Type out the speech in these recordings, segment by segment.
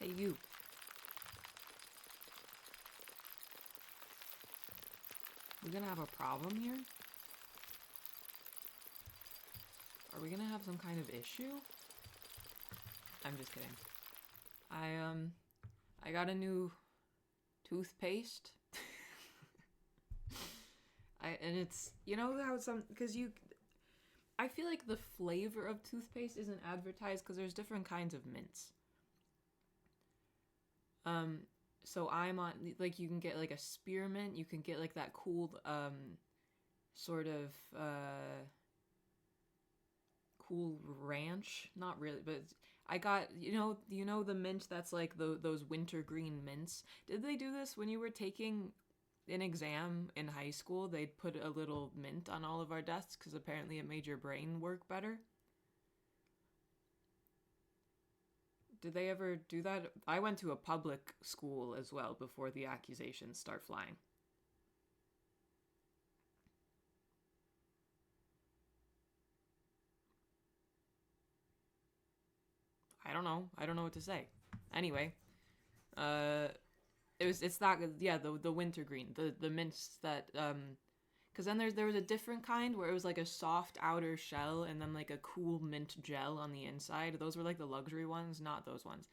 Hey, you. We're gonna have a problem here? Are we gonna have some kind of issue? I'm just kidding. I got a new toothpaste. And it's, you know how because I feel like the flavor of toothpaste isn't advertised because there's different kinds of mints. So I'm on, like, you can get like a spearmint, you can get like that cool, sort of, cool ranch. Not really, but I got, you know the mint that's like those wintergreen mints. Did they do this when you were taking an exam in high school? They'd put a little mint on all of our desks because apparently it made your brain work better. Did they ever do that? I went to a public school as well before the accusations start flying. I don't know. I don't know what to say. Anyway, uh, it's that, yeah, the wintergreen, the mints that, because then there was a different kind where it was like a soft outer shell and then like a cool mint gel on the inside. Those were like the luxury ones, not those ones.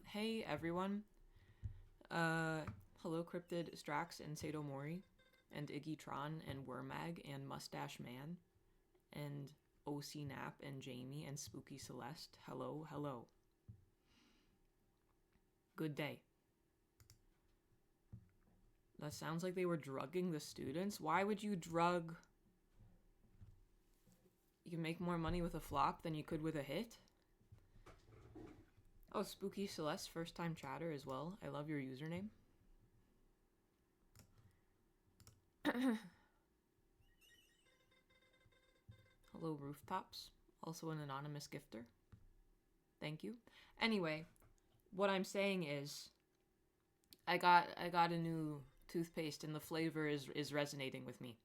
Hey everyone. Uh, Hello Cryptid Strax and Sato Mori and Iggy Tron and Wormag and Mustache Man and OC Nap and Jamie and Spooky Celeste. Hello, hello. Good day. That sounds like they were drugging the students. Why would you drug? You can make more money with a flop than you could with a hit? Oh, Spooky Celeste, first time chatter as well. I love your username. Hello, Rooftops. Also an anonymous gifter. Thank you. Anyway, what I'm saying is, I got a new toothpaste and the flavor is resonating with me.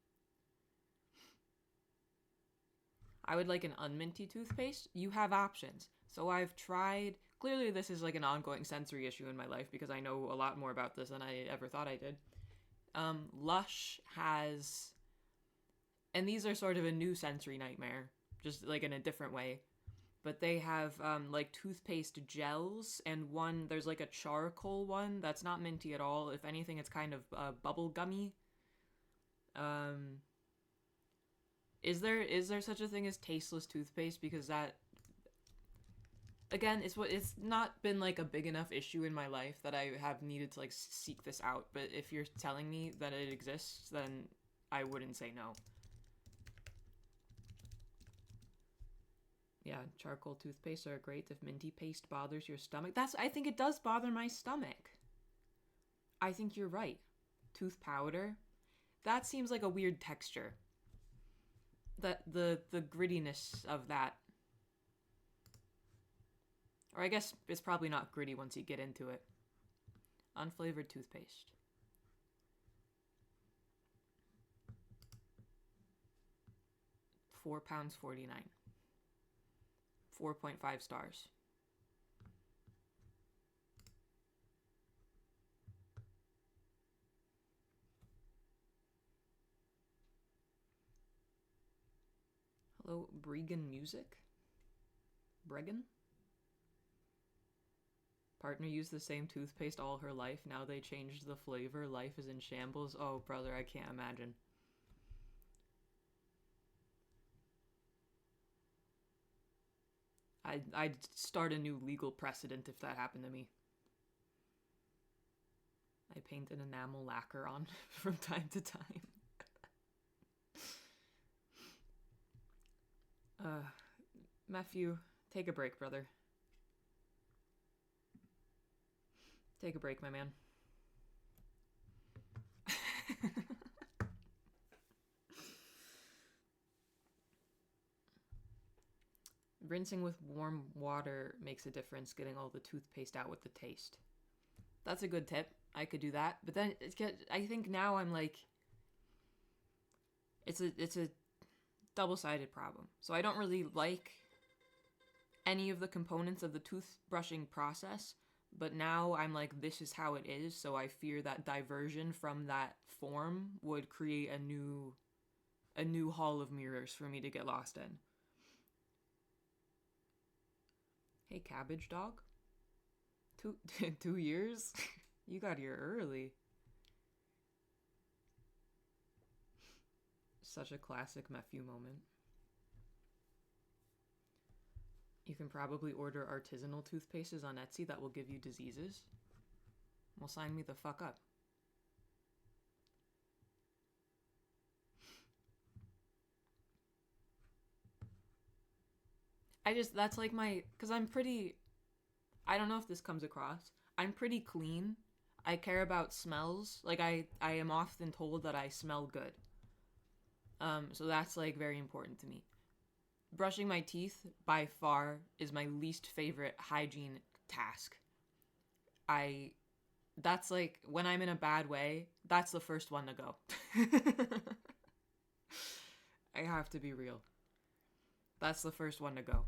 I would like an unminty toothpaste. You have options. So I've tried. Clearly, this is like an ongoing sensory issue in my life because I know a lot more about this than I ever thought I did. Lush has, and these are sort of a new sensory nightmare, just like in a different way. But they have, like toothpaste gels, and one, there's like a charcoal one that's not minty at all. If anything, it's kind of bubble gummy. Um, is there such a thing as tasteless toothpaste? Because that, again, it's not been like a big enough issue in my life that I have needed to like seek this out. But if you're telling me that it exists, then I wouldn't say no. Yeah, charcoal toothpaste are great if minty paste bothers your stomach. I think it does bother my stomach. I think you're right. Tooth powder, that seems like a weird texture. That the grittiness of that, or I guess it's probably not gritty once you get into it. Unflavored toothpaste. £4.49. 4.5 stars. Hello, Bregan Music. Bregan? Partner used the same toothpaste all her life. Now they changed the flavor. Life is in shambles. Oh, brother, I can't imagine. I'd start a new legal precedent if that happened to me. I paint an enamel lacquer on from time to time. Matthew, take a break, brother. Take a break, my man. Rinsing with warm water makes a difference getting all the toothpaste out with the taste. That's a good tip. I could do that. But then I think now I'm like, it's a double-sided problem. So I don't really like any of the components of the toothbrushing process, But now I'm like, this is how it is, so I fear that diversion from that form would create a new hall of mirrors for me to get lost in. Hey, cabbage dog. 2 years? You got here early. Such a classic Matthew moment. You can probably order artisanal toothpastes on Etsy that will give you diseases. Well, sign me the fuck up. That's like because I'm pretty, I don't know if this comes across. I'm pretty clean. I care about smells. Like, I am often told that I smell good. So that's like very important to me. Brushing my teeth by far is my least favorite hygiene task. I That's like when I'm in a bad way, that's the first one to go. I have to be real. That's the first one to go.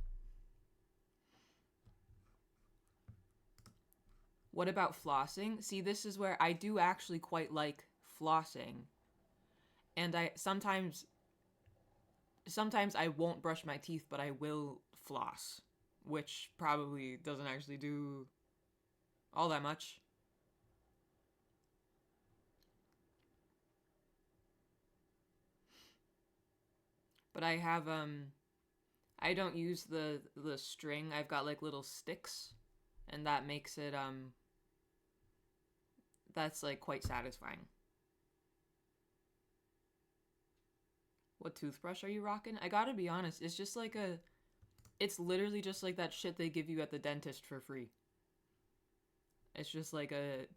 What about flossing? See, this is where I do actually quite like flossing. And I sometimes I won't brush my teeth, but I will floss, which probably doesn't actually do all that much. But I have I don't use the string. I've got like little sticks, and that makes it that's like quite satisfying. What toothbrush are you rocking? I gotta be honest, it's just like it's literally just like that shit they give you at the dentist for free. It's just like a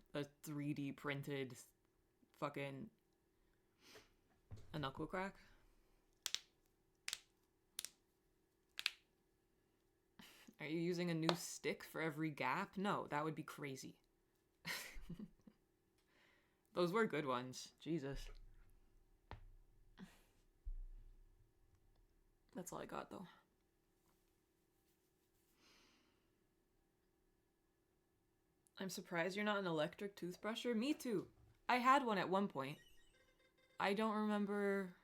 3D printed fucking a knuckle crack. Are you using a new stick for every gap? No, that would be crazy. Those were good ones. Jesus. That's all I got, though. I'm surprised you're not an electric toothbrusher. Me too. I had one at one point. I don't remember.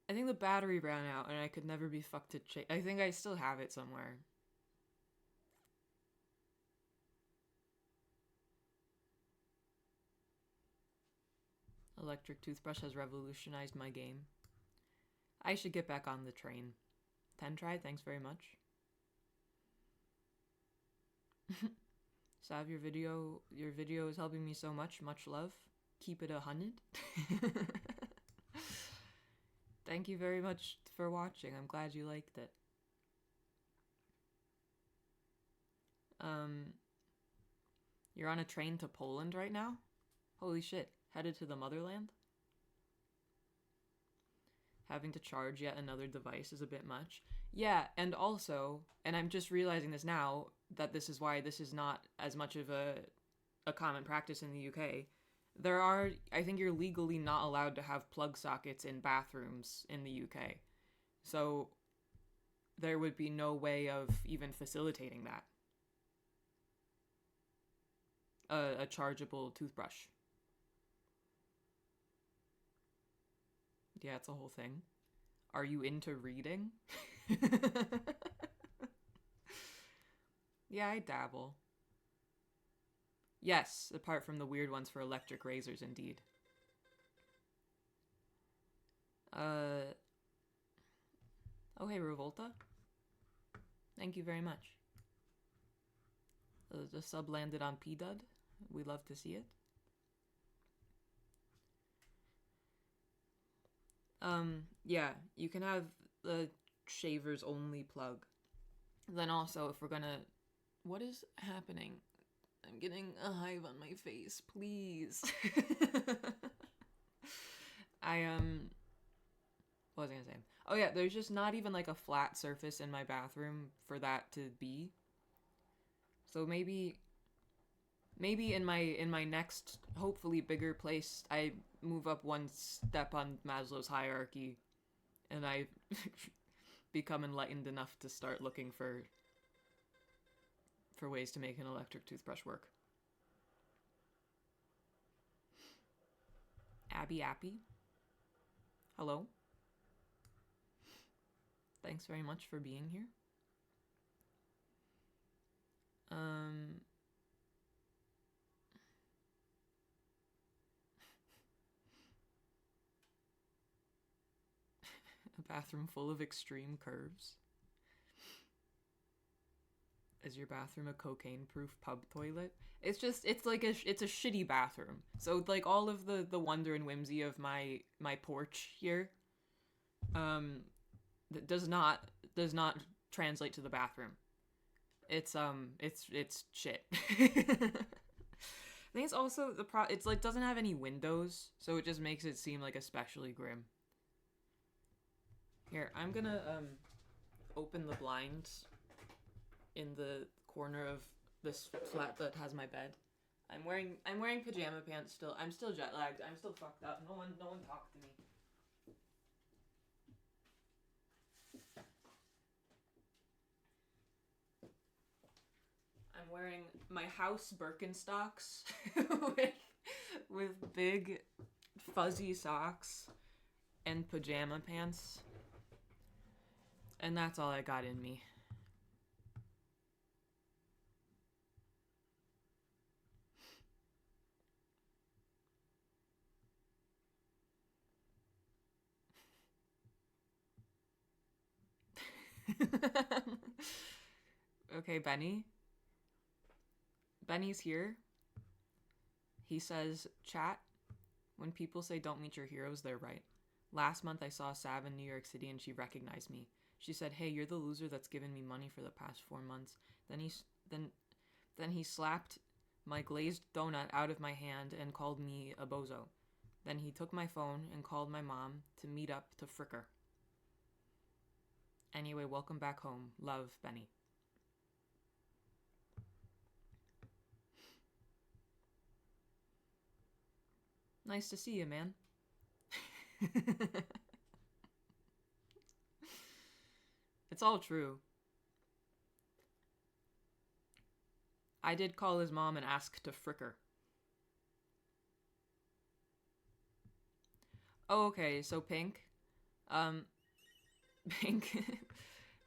I think the battery ran out and I could never be fucked to change. I think I still have it somewhere. Electric toothbrush has revolutionized my game. I should get back on the train. 10 try, thanks very much. Sav, your video is helping me so much. Much love. Keep it 100. Thank you very much for watching. I'm glad you liked it. You're on a train to Poland right now? Holy shit. Headed to the motherland? Having to charge yet another device is a bit much. Yeah, and also, and I'm just realizing this now, that this is why this is not as much of a common practice in the UK. I think you're legally not allowed to have plug sockets in bathrooms in the UK. So there would be no way of even facilitating that. A chargeable toothbrush. Yeah, it's a whole thing. Are you into reading? Yeah, I dabble. Yes, apart from the weird ones for electric razors, indeed. Oh, hey, Revolta. Thank you very much. The sub landed on PDUD. We love to see it. Yeah, you can have the shavers only plug. Then also, if we're gonna... What is happening? I'm getting a hive on my face, please. What was I gonna say? Oh yeah, there's just not even like a flat surface in my bathroom for that to be. So maybe in my next, hopefully bigger place, I move up one step on Maslow's hierarchy, and I become enlightened enough to start looking for for ways to make an electric toothbrush work. Abby Appy. Hello. Thanks very much for being here. A bathroom full of extreme curves. Is your bathroom a cocaine-proof pub toilet? It's like it's a shitty bathroom. So like all of the wonder and whimsy of my porch here, that does not translate to the bathroom. It's shit. I think it's also it's like doesn't have any windows, so it just makes it seem like especially grim. Here, I'm gonna open the blinds in the corner of this flat that has my bed. I'm wearing pajama pants still. I'm still jet lagged. I'm still fucked up. No one talked to me. I'm wearing my house Birkenstocks with big fuzzy socks and pajama pants. And that's all I got in me. Okay, Benny. Benny's here. He says, chat, when people say don't meet your heroes, they're right. Last month I saw Sav in New York City and she recognized me. She said, hey, you're the loser that's given me money for the past 4 months. Then he slapped my glazed donut out of my hand and called me a bozo. Then he took my phone and called my mom to meet up to frick her. Anyway, welcome back home. Love, Benny. Nice to see you, man. It's all true. I did call his mom and ask to frick her. Oh, okay, so Pink. Pink.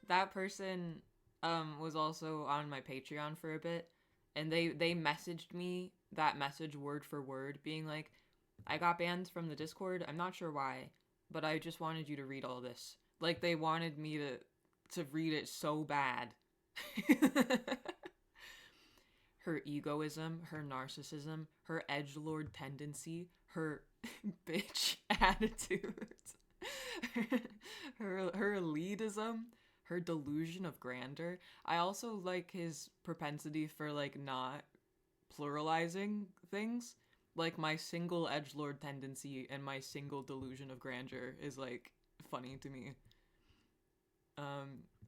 That person was also on my Patreon for a bit, and they messaged me that message word for word, being like, I got banned from the Discord. I'm not sure why, but I just wanted you to read all this. Like, they wanted me to read it so bad. Her egoism, her narcissism, her edgelord tendency, her bitch attitude, her elitism, her delusion of grandeur. I also like his propensity for, like, not pluralizing things. Like, my single edgelord tendency and my single delusion of grandeur is, like, funny to me.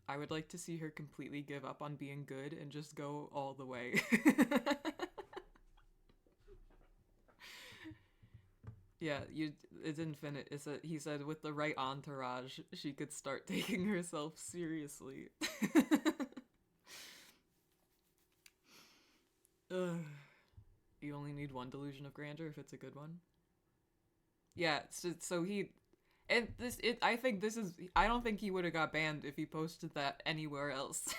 I would like to see her completely give up on being good and just go all the way. Yeah, it didn't finish. He said with the right entourage, she could start taking herself seriously. Ugh. You only need one delusion of grandeur if it's a good one. Yeah, so he... I think this is... I don't think he would have got banned if he posted that anywhere else.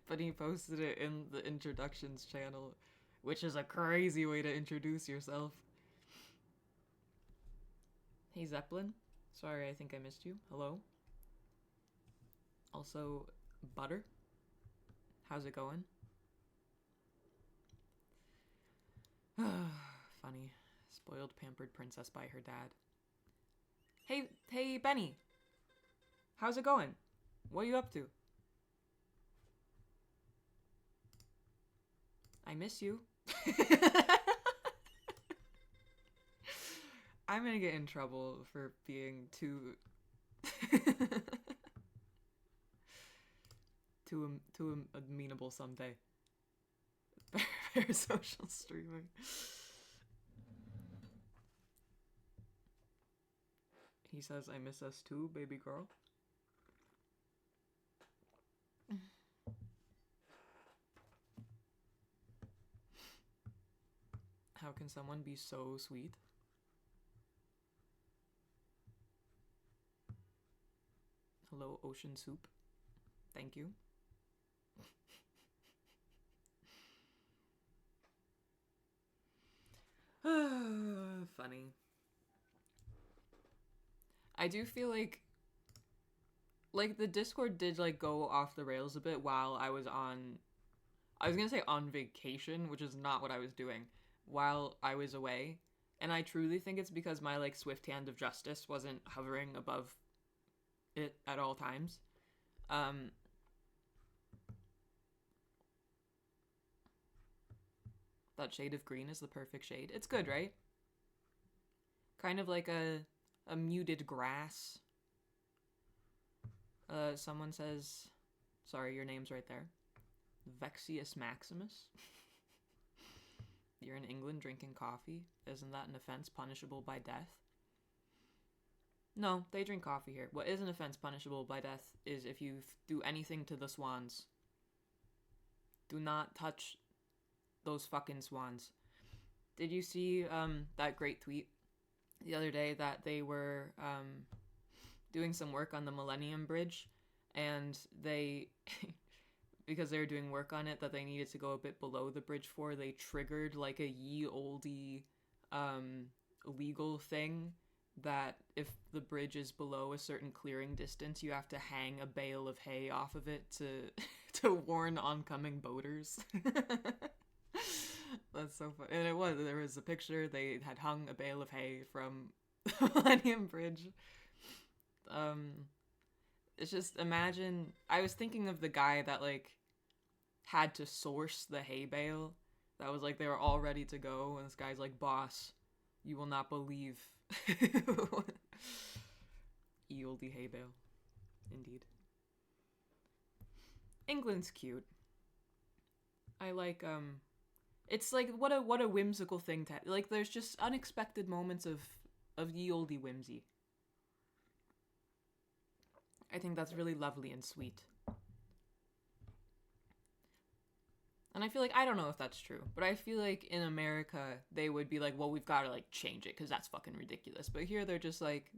But he posted it in the introductions channel, which is a crazy way to introduce yourself. Hey, Zeppelin. Sorry, I think I missed you. Hello. Also, Butter. How's it going? Funny. Spoiled, pampered princess by her dad. Hey, Benny. How's it going? What are you up to? I miss you. I'm gonna get in trouble for being too... too amenable someday. Parasocial streaming. He says, I miss us too, baby girl. How can someone be so sweet? Hello, ocean soup. Thank you. Funny. I do feel like the Discord did like go off the rails a bit while I was gonna say on vacation, which is not what I was doing, while I was away. And I truly think it's because my like swift hand of justice wasn't hovering above it at all times. That shade of green is the perfect shade. It's good, right? Kind of like a muted grass. Someone says, sorry, your name's right there. Vexius Maximus. You're in England drinking coffee. Isn't that an offense punishable by death? No, they drink coffee here. What is an offense punishable by death is if you do anything to the swans. Do not touch those fucking swans. Did you see that great tweet the other day that they were doing some work on the Millennium Bridge, and they because they were doing work on it that they needed to go a bit below the bridge for, they triggered like a ye olde legal thing that if the bridge is below a certain clearing distance, you have to hang a bale of hay off of it to warn oncoming boaters. That's so funny. And there was a picture, they had hung a bale of hay from the Millennium Bridge. It's just, imagine, I was thinking of the guy that like had to source the hay bale. That was like, they were all ready to go, and this guy's like, boss, you will not believe. Eoldy hay bale. Indeed. England's cute. I like, it's like, what a whimsical thing to, like, there's just unexpected moments of ye olde whimsy. I think that's really lovely and sweet. And I feel like, I don't know if that's true, but I feel like in America, they would be like, well, we've got to, like, change it, because that's fucking ridiculous. But here, they're just like,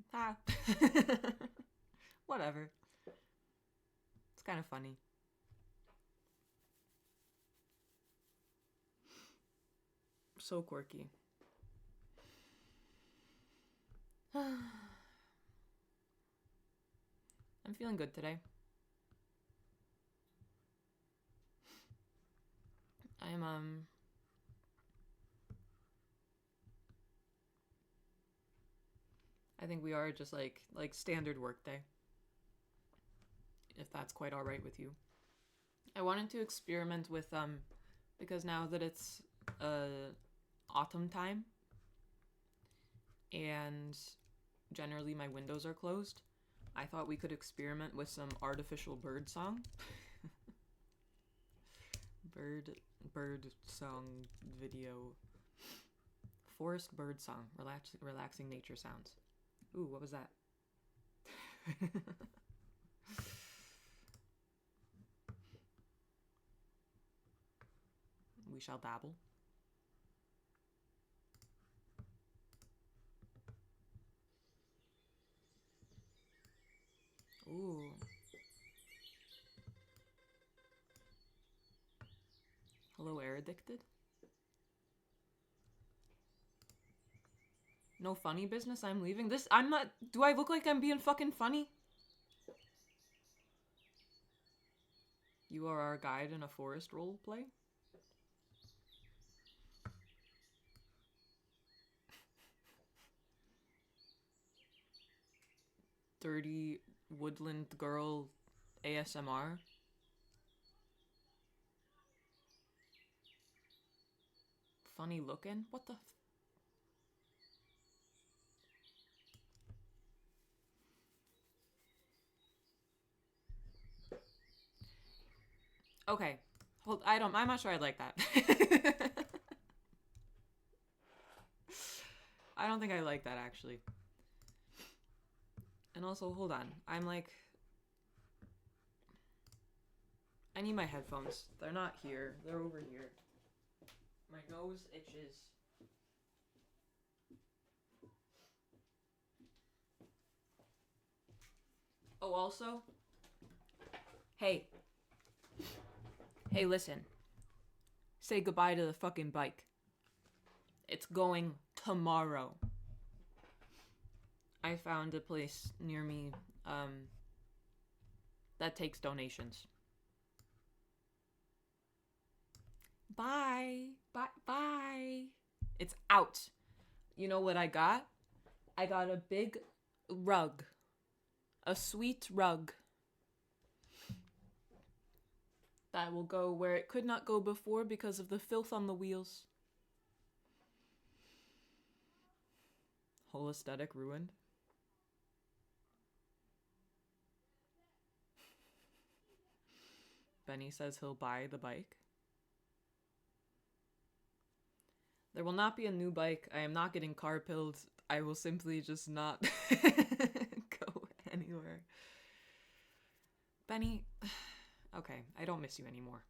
whatever. It's kind of funny. So quirky. I'm feeling good today. I think we are just like standard work day. If that's quite all right with you. I wanted to experiment with because now that it's autumn time and generally my windows are closed, I thought we could experiment with some artificial bird song. bird song video. Forest bird song. Relaxing nature sounds. Ooh, what was that? We shall dabble. Ooh. Hello, air addicted? No funny business, I'm leaving. I'm not, do I look like I'm being fucking funny? You are our guide in a forest roleplay? Dirty woodland girl ASMR? Funny looking? What the? Okay. Hold, I'm not sure I like that. I don't think I like that, actually. And also, hold on. I'm like... I need my headphones. They're not here. They're over here. My nose itches. Oh, also, hey, listen. Say goodbye to the fucking bike. It's going tomorrow. I found a place near me, that takes donations. Bye. Bye. Bye. It's out. You know what I got? I got a big rug. A sweet rug. That will go where it could not go before because of the filth on the wheels. Whole aesthetic ruined. Benny says he'll buy the bike. There will not be a new bike. I am not getting car pilled. I will simply just not go anywhere. Benny, okay, I don't miss you anymore.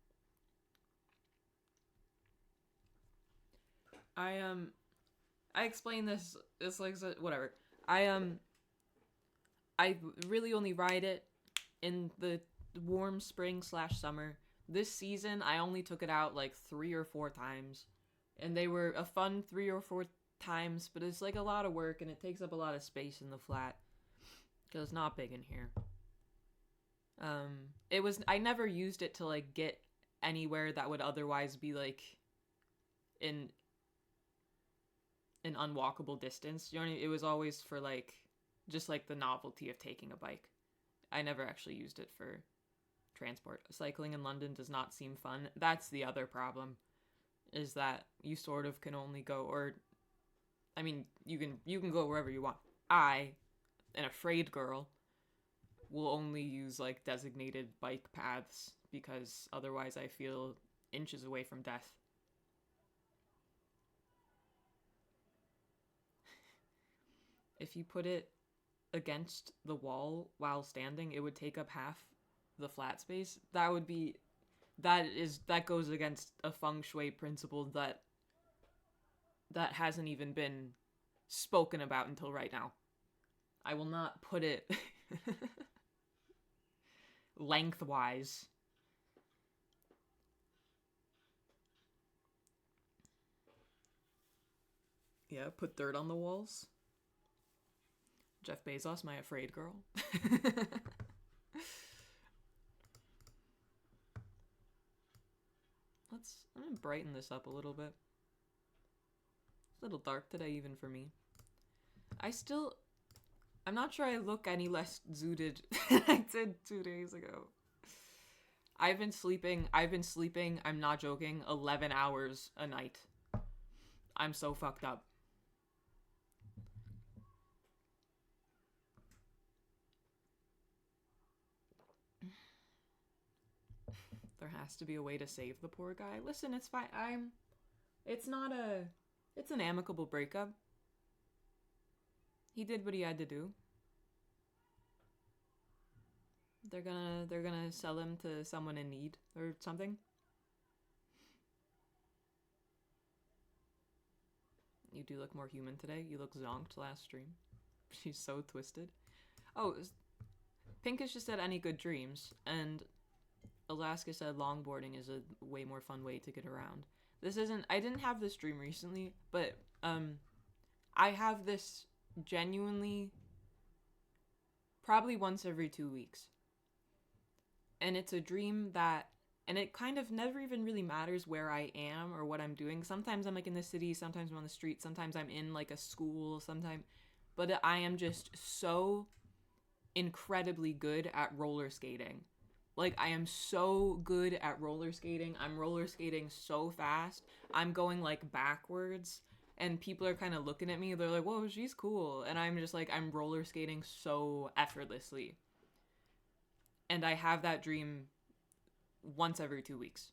I explained this. It's like whatever. I really only ride it in the warm spring/summer. This season, I only took it out like 3 or 4 times, and they were a fun 3 or 4 times. But it's like a lot of work, and it takes up a lot of space in the flat because it's not big in here. I never used it to like get anywhere that would otherwise be like in an unwalkable distance. You know what I mean? It was always for like just like the novelty of taking a bike. I never actually used it for transport. Cycling in London does not seem fun. That's the other problem, is that you sort of can only go, or I mean, you can go wherever you want. I, an afraid girl, will only use like designated bike paths because otherwise I feel inches away from death. If you put it against the wall while standing, it would take up half the flat space. That goes against a feng shui principle that hasn't even been spoken about until right now. I will not put it lengthwise. Yeah, put dirt on the walls. Jeff Bezos, my afraid girl. I'm gonna brighten this up a little bit. It's a little dark today even for me. I'm not sure I look any less zooted than I did 2 days ago. I've been sleeping, I'm not joking, 11 hours a night. I'm so fucked up. There has to be a way to save the poor guy. Listen, it's fine. It's an amicable breakup. He did what he had to do. They're gonna sell him to someone in need or something. You do look more human today. You look zonked last stream. She's so twisted. Oh, Pinkish just said any good dreams, and Alaska said longboarding is a way more fun way to get around. I didn't have this dream recently, but I have this genuinely probably once every 2 weeks. And it's a dream and it kind of never even really matters where I am or what I'm doing. Sometimes I'm like in the city, sometimes I'm on the street, sometimes I'm in like a school, but I am just so incredibly good at roller skating. Like, I am so good at roller skating. I'm roller skating so fast. I'm going, like, backwards. And people are kind of looking at me. They're like, whoa, she's cool. And I'm just like, I'm roller skating so effortlessly. And I have that dream once every 2 weeks.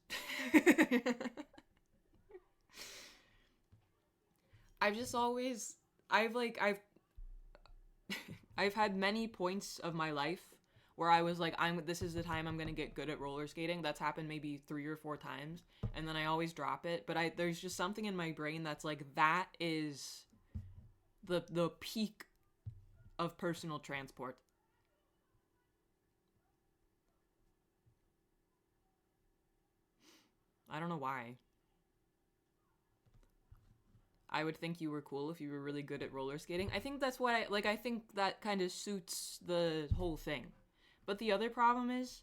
I've had many points of my life where I was like, this is the time I'm gonna get good at roller skating. That's happened maybe 3 or 4 times, and then I always drop it. But there's just something in my brain that's like, that is the peak of personal transport. I don't know why. I would think you were cool if you were really good at roller skating. I think that's what I think that kind of suits the whole thing. But the other problem is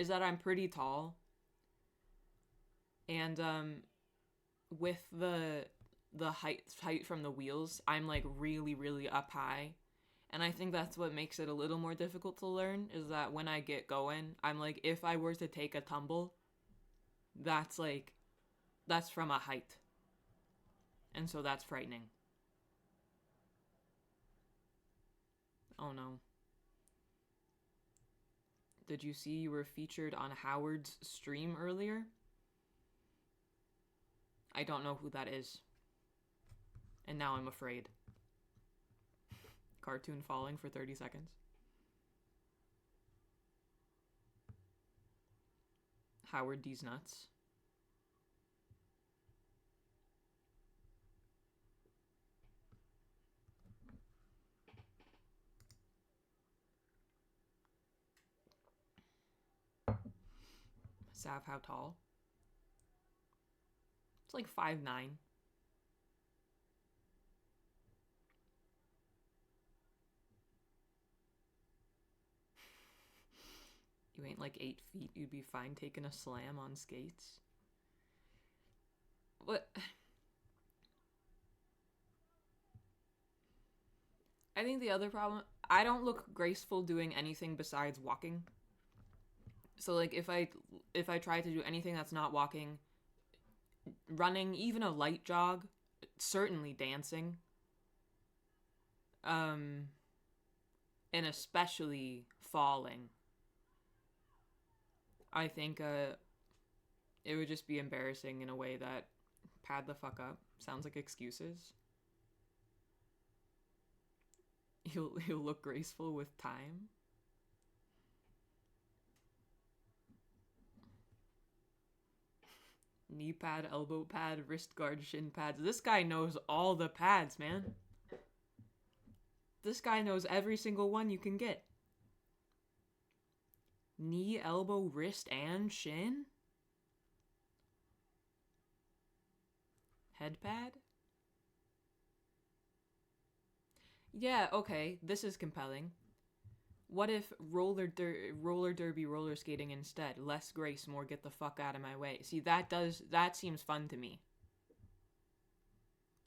that I'm pretty tall. And with the height from the wheels, I'm like really, really up high. And I think that's what makes it a little more difficult to learn, is that when I get going, I'm like, if I were to take a tumble, that's from a height. And so that's frightening. Oh no. Did you see you were featured on Howard's stream earlier? I don't know who that is. And now I'm afraid. Cartoon falling for 30 seconds. Howard D's nuts. Sav, how tall? It's like 5'9". You ain't like 8 feet, you'd be fine taking a slam on skates. What? I think the other problem, I don't look graceful doing anything besides walking. So like if I try to do anything that's not walking, running, even a light jog, certainly dancing, and especially falling, I think it would just be embarrassing in a way that pad the fuck up sounds like excuses. He'll look graceful with time. Knee pad, elbow pad, wrist guard, shin pads. This guy knows all the pads, man. This guy knows every single one you can get. Knee, elbow, wrist, and shin? Head pad? Yeah, okay, this is compelling. What if roller derby roller skating instead? Less grace, more get the fuck out of my way. See, that seems fun to me.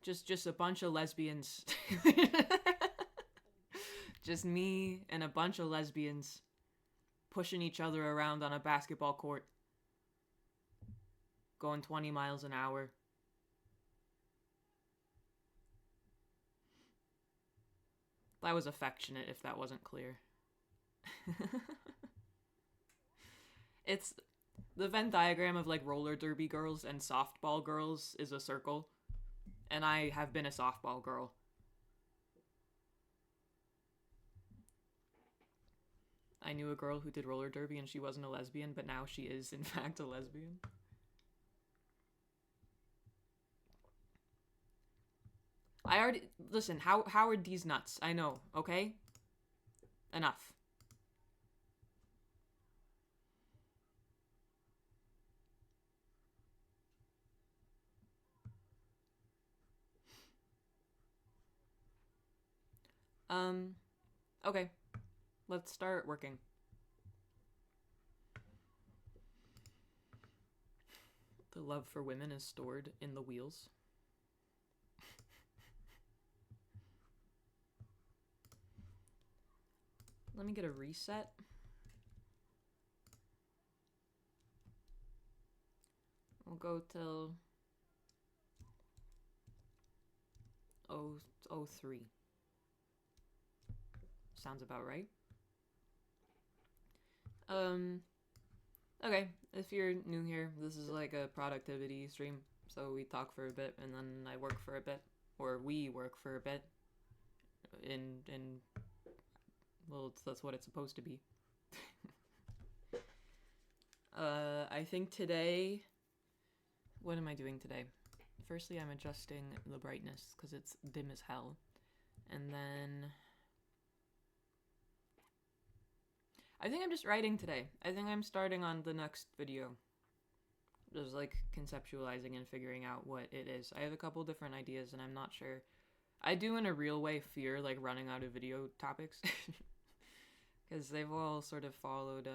Just a bunch of lesbians. Just me and a bunch of lesbians pushing each other around on a basketball court. Going 20 miles an hour. That was affectionate if that wasn't clear. It's the Venn diagram of like roller derby girls and softball girls is a circle. And I have been a softball girl. I knew a girl who did roller derby and she wasn't a lesbian, but now she is in fact a lesbian. I already listen, Howard D's nuts. I know, okay? Enough. Okay. Let's start working. The love for women is stored in the wheels. Let me get a reset. We'll go till 03. Sounds about right. Okay, if you're new here, this is like a productivity stream. So we talk for a bit and then I work for a bit. Or we work for a bit. Well, that's what it's supposed to be. I think today... What am I doing today? Firstly, I'm adjusting the brightness because it's dim as hell. And then... I think I'm just writing today. I think I'm starting on the next video. just like conceptualizing and figuring out what it is. I have a couple different ideas and I'm not sure. I do in a real way fear like running out of video topics because they've all sort of followed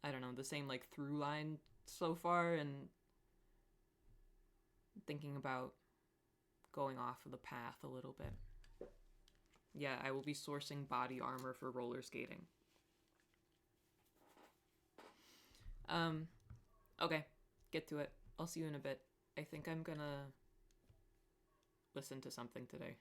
I don't know, the same like through line so far, and thinking about going off of the path a little bit. Yeah, I will be sourcing body armor for roller skating. Okay, get to it. I'll see you in a bit. I think I'm gonna listen to something today.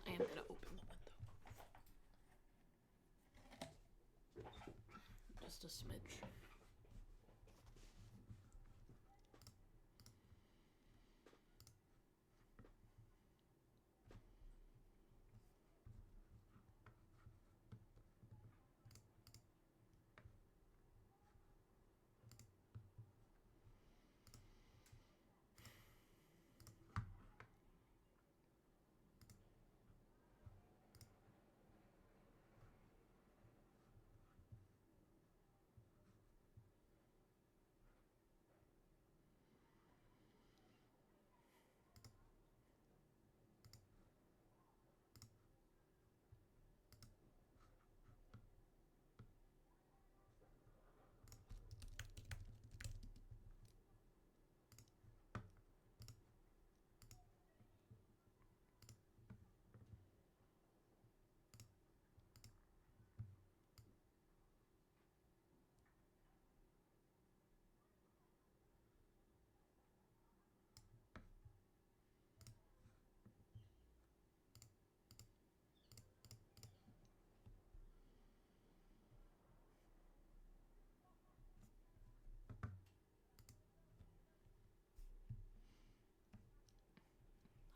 I am gonna open the window. Just a smidge.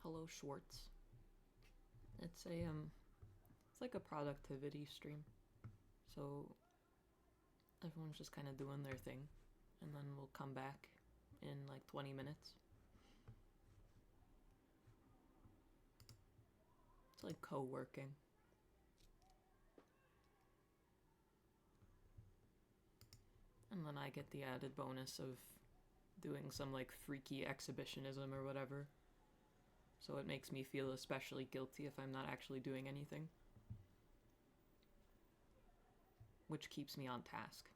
Hello Schwartz. It's it's like a productivity stream. So everyone's just kind of doing their thing, and then we'll come back in like 20 minutes. It's like co-working. And then I get the added bonus of doing some like freaky exhibitionism or whatever. So it makes me feel especially guilty if I'm not actually doing anything, which keeps me on task.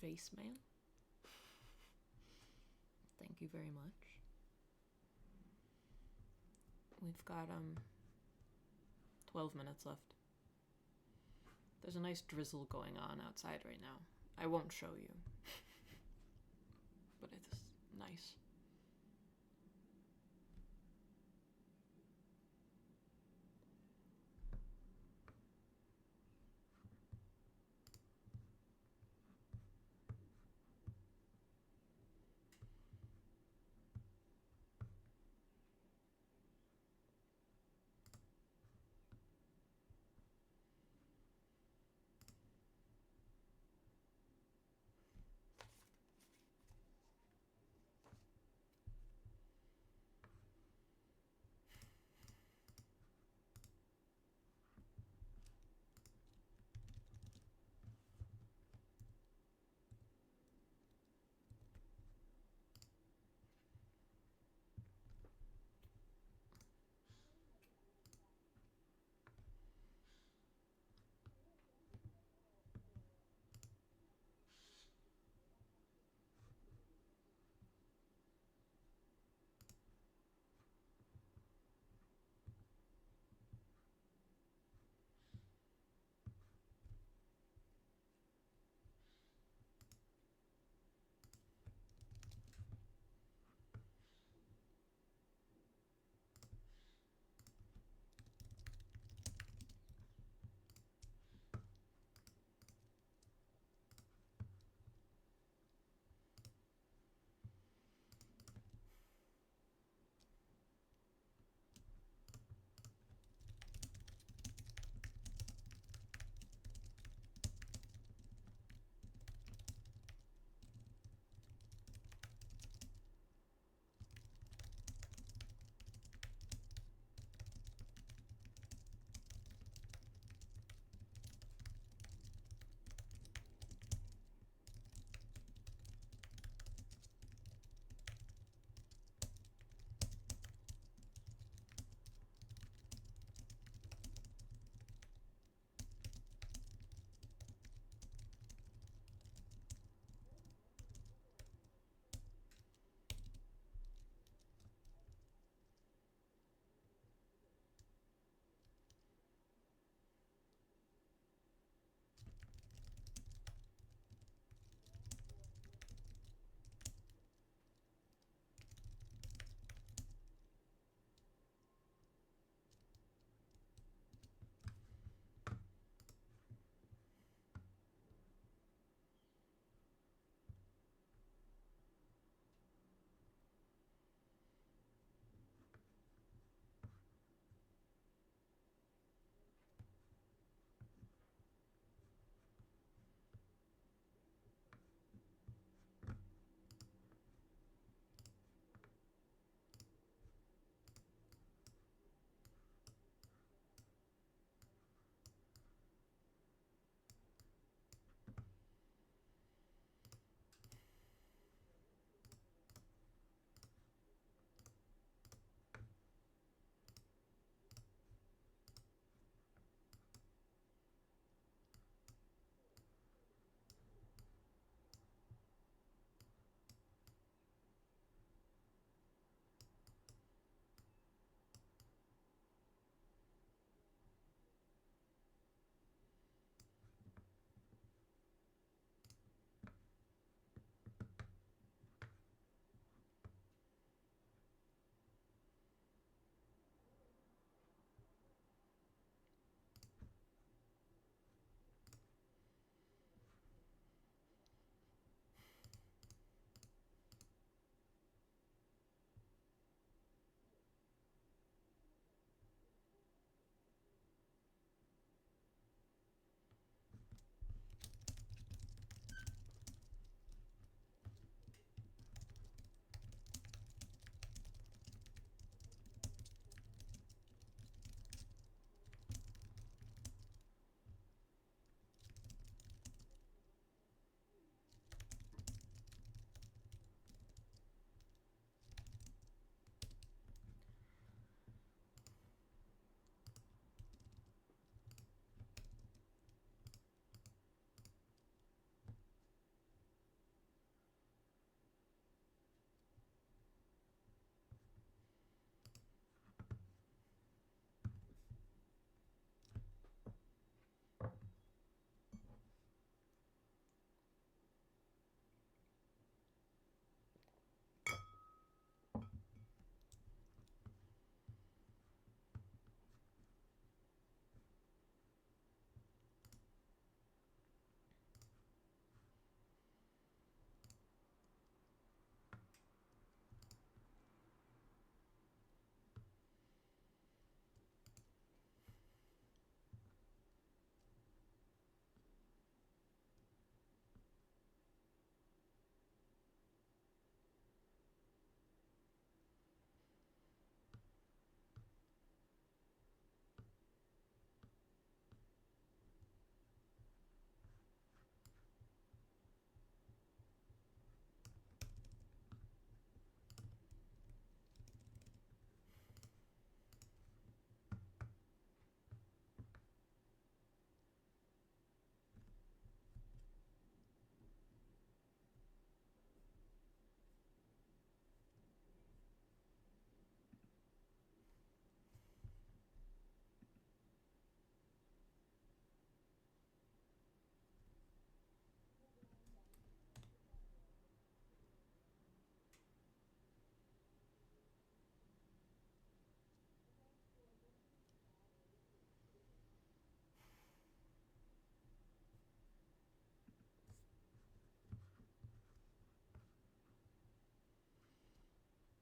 face, man. Thank you very much. We've got 12 minutes left. There's a nice drizzle going on outside right now. I won't show you. But it's nice.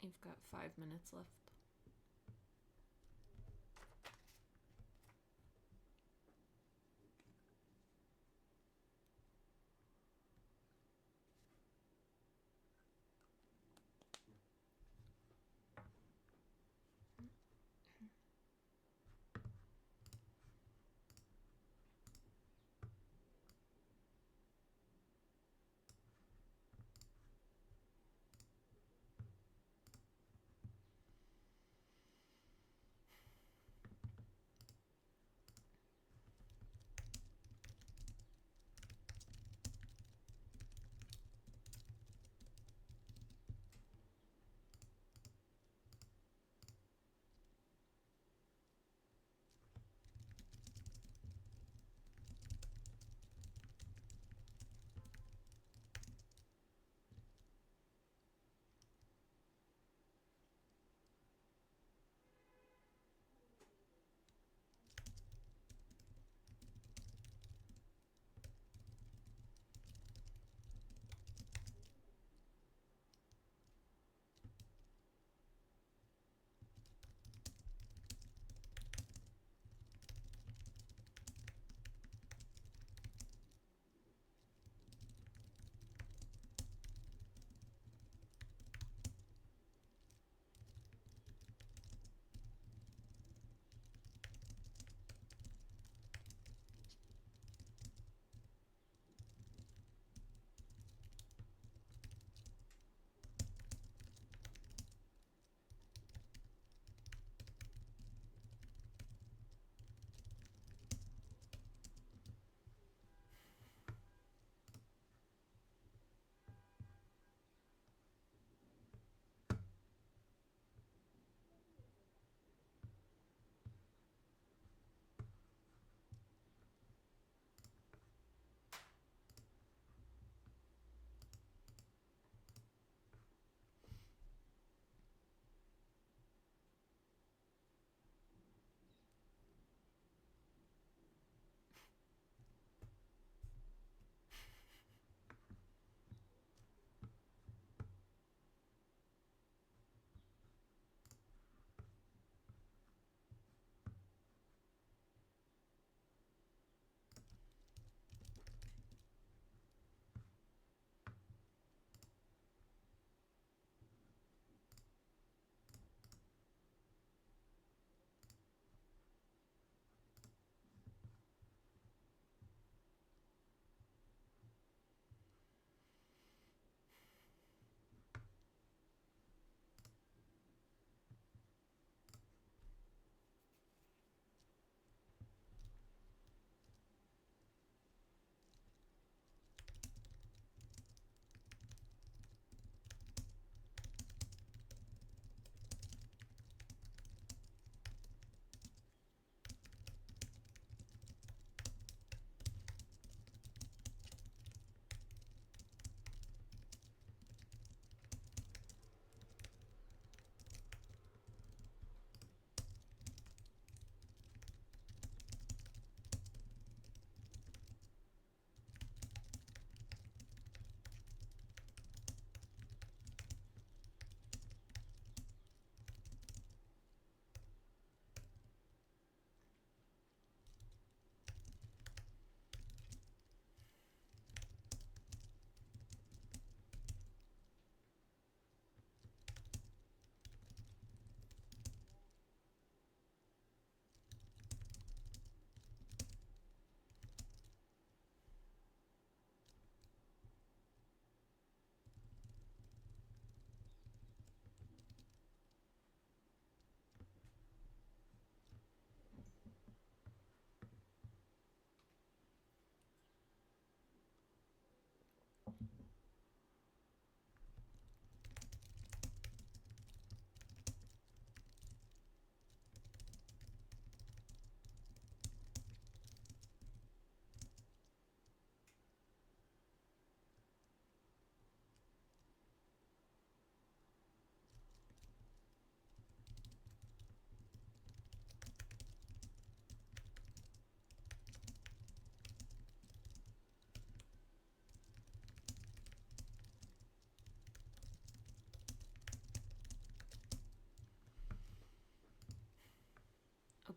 You've got 5 minutes left.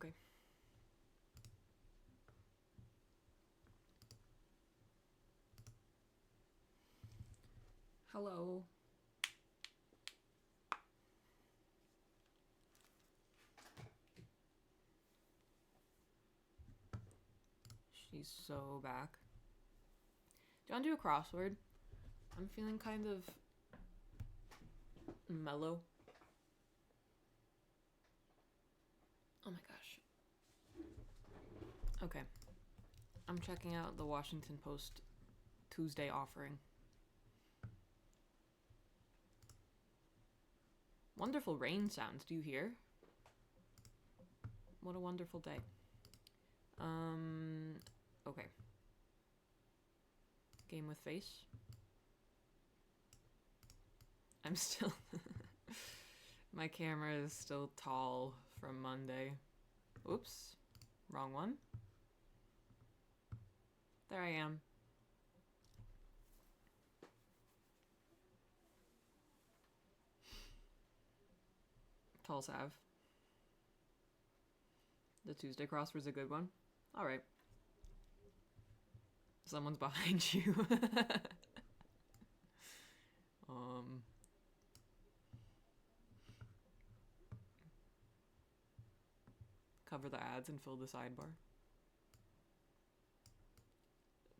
Okay. Hello. She's so back. Do you want to do a crossword? I'm feeling kind of mellow. Oh my gosh. Okay. I'm checking out the Washington Post Tuesday offering. Wonderful rain sounds. Do you hear? What a wonderful day. Okay. Game with face. I'm still... My camera is still tall from Monday. Oops. Wrong one. There I am. Tall Sav. The Tuesday crossword's a good one. Alright. Someone's behind you. Cover the ads and fill the sidebar.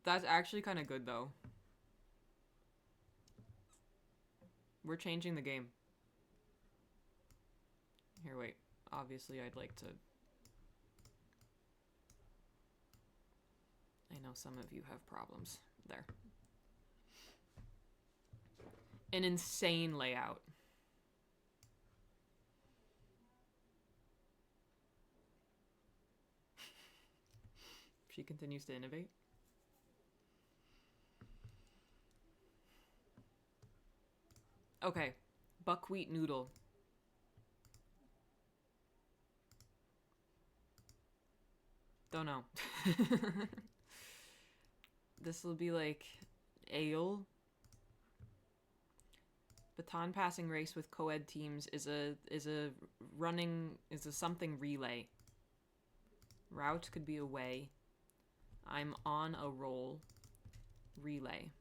That's actually kind of good, though. We're changing the game. Here, wait. Obviously, I'd like to... I know some of you have problems. There. An insane layout. She continues to innovate. Okay. Buckwheat noodle. Don't know. This will be like ale. Baton passing race with co-ed teams is a something relay. Route could be away. I'm on a roll. Relay.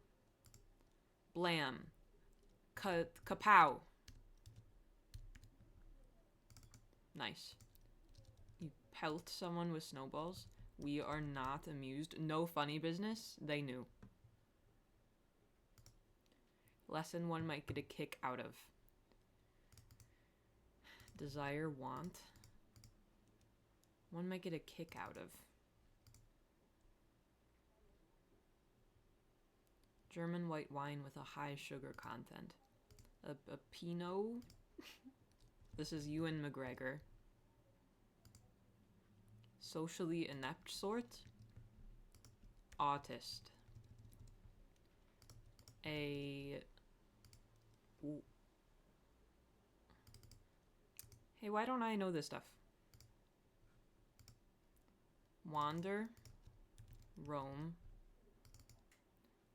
Blam. Kapow. Nice. You pelt someone with snowballs. We are not amused. No funny business. They knew. Lesson one might get a kick out of. Desire, want. One might get a kick out of. German white wine with a high sugar content. A Pinot? This is Ewan McGregor. Socially inept sort? Autist. Hey, why don't I know this stuff? Wander. Roam.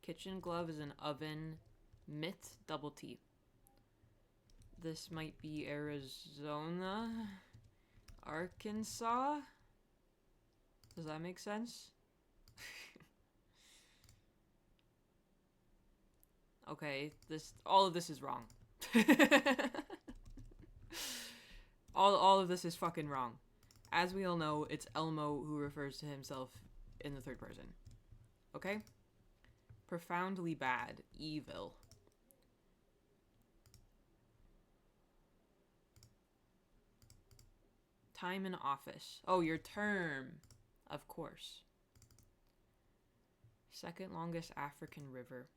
Kitchen glove is an oven. Mitt, double T. This might be Arizona. Arkansas? Does that make sense? Okay, all of this is wrong. all of this is fucking wrong. As we all know, it's Elmo who refers to himself in the third person. Okay? Profoundly bad. Evil. Time in office. Oh, your term. Of course. Second longest African river.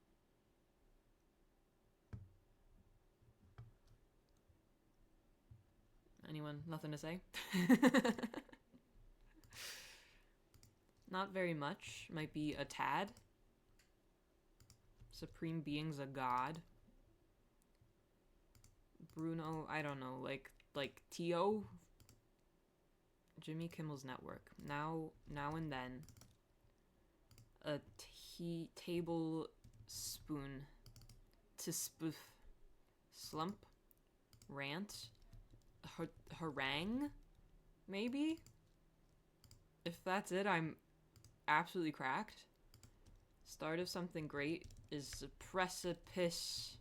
Anyone? Nothing to say? Not very much. Might be a tad. Supreme being's a god. Bruno, I don't know, like T.O.? Jimmy Kimmel's Network. Now and then. A tablespoon. To spoof. Slump. Rant. Harangue? Maybe? If that's it, I'm absolutely cracked. Start of something great is a precipice.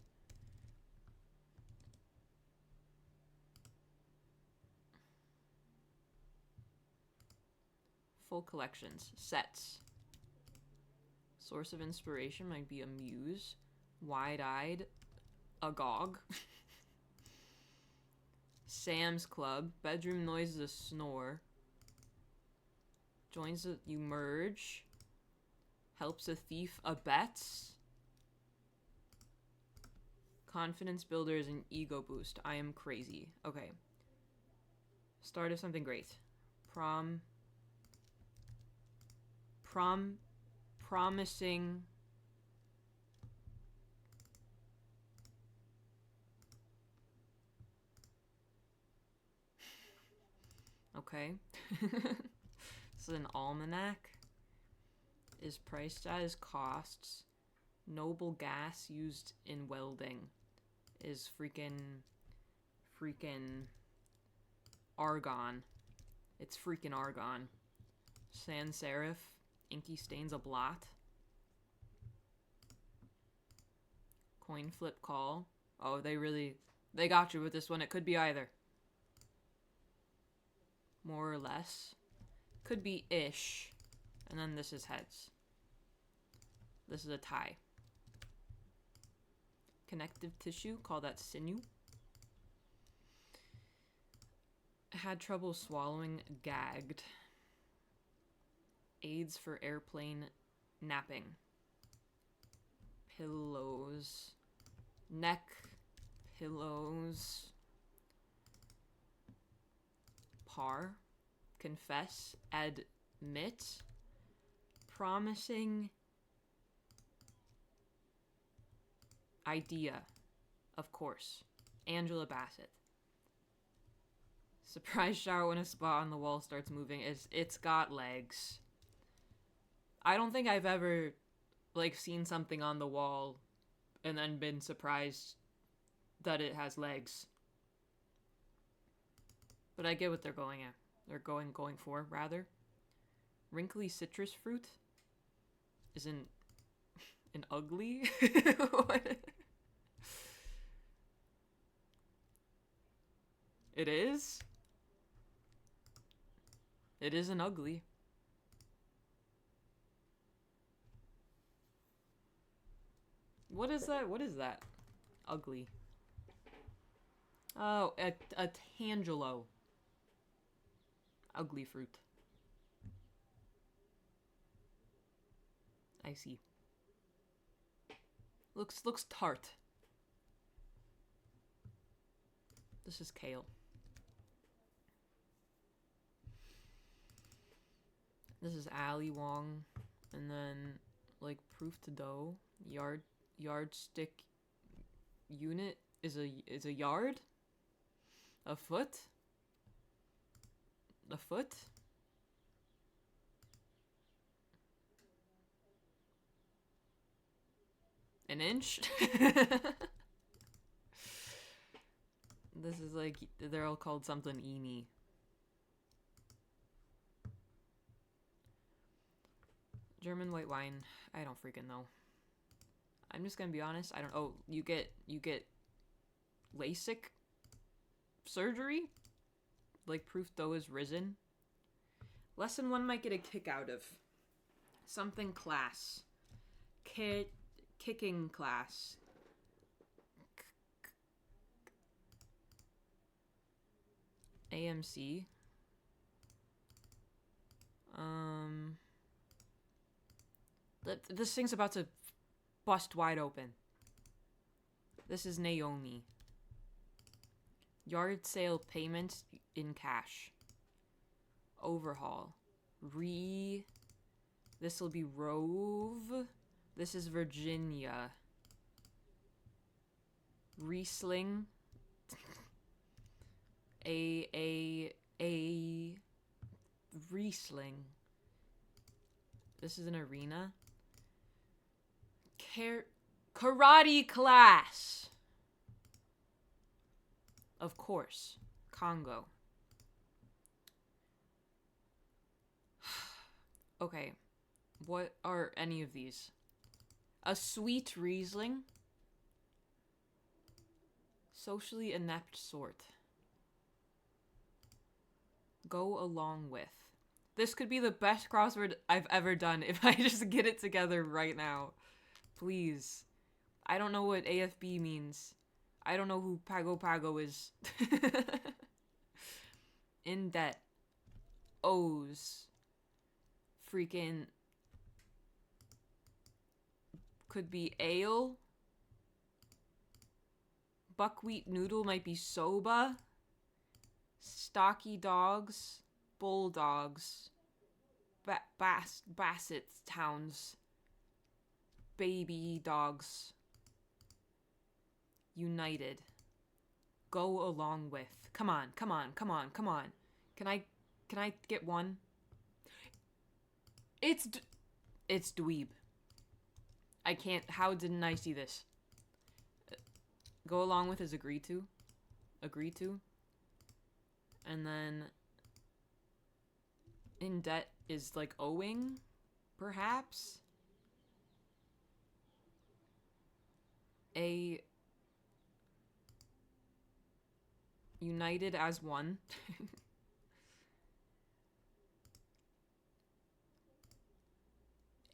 Full collections. Sets. Source of inspiration might be a muse. Wide-eyed. Agog. Sam's Club. Bedroom noise is a snore. Joins a... You merge. Helps a thief abets. Confidence builder is an ego boost. I am crazy. Okay. Start of something great. Promising. Okay. This is an almanac. Is priced as costs. Noble gas used in welding is freaking argon. It's freaking argon. Sans serif. Inky stains a blot. Coin flip call. Oh, they got you with this one. It could be either. More or less. Could be ish. And then this is heads. This is a tie. Connective tissue, call that sinew. Had trouble swallowing, gagged. Aids for airplane napping. Pillows. Neck pillows. Par. Confess. Admit. Promising idea. Of course. Angela Bassett. Surprise shower when a spot on the wall starts moving. It's got legs. I don't think I've ever, like, seen something on the wall and then been surprised that it has legs. But I get what they're going at. They're going for, rather. Wrinkly citrus fruit is an ugly? What? It is? It is an ugly. What is that? What is that? Ugly. Oh, a tangelo. Ugly fruit. I see. Looks tart. This is kale. This is Ali Wong, and then like proof to dough. Yardstick unit is a yard. A foot. A foot. An inch. This is like, they're all called something eeny. German white wine. I don't freaking know. I'm just gonna be honest. I don't. Oh, you get LASIK surgery? Like proof dough is risen. Lesson 1 might get a kick out of. Something class. Kicking class. AMC. This thing's about to bust wide open. This is Naomi. Yard sale payment in cash. Overhaul. This will be Rove. This is Virginia. Riesling. A Riesling. This is an arena. Karate class. Of course. Congo. Okay, what are any of these? A sweet Riesling. Socially inept sort. Go along with. This could be the best crossword I've ever done if I just get it together right now. Please. I don't know what AFB means. I don't know who Pago Pago is. In debt. O's. Freaking. Could be ale. Buckwheat noodle might be soba. Stocky dogs. Bulldogs. Basset towns. Baby dogs. United. Go along with. Come on, come on, come on, come on. Can I get one? It's dweeb. I can't. How didn't I see this? Go along with is agree to. Agree to. And then in debt is like owing, perhaps. A united as one.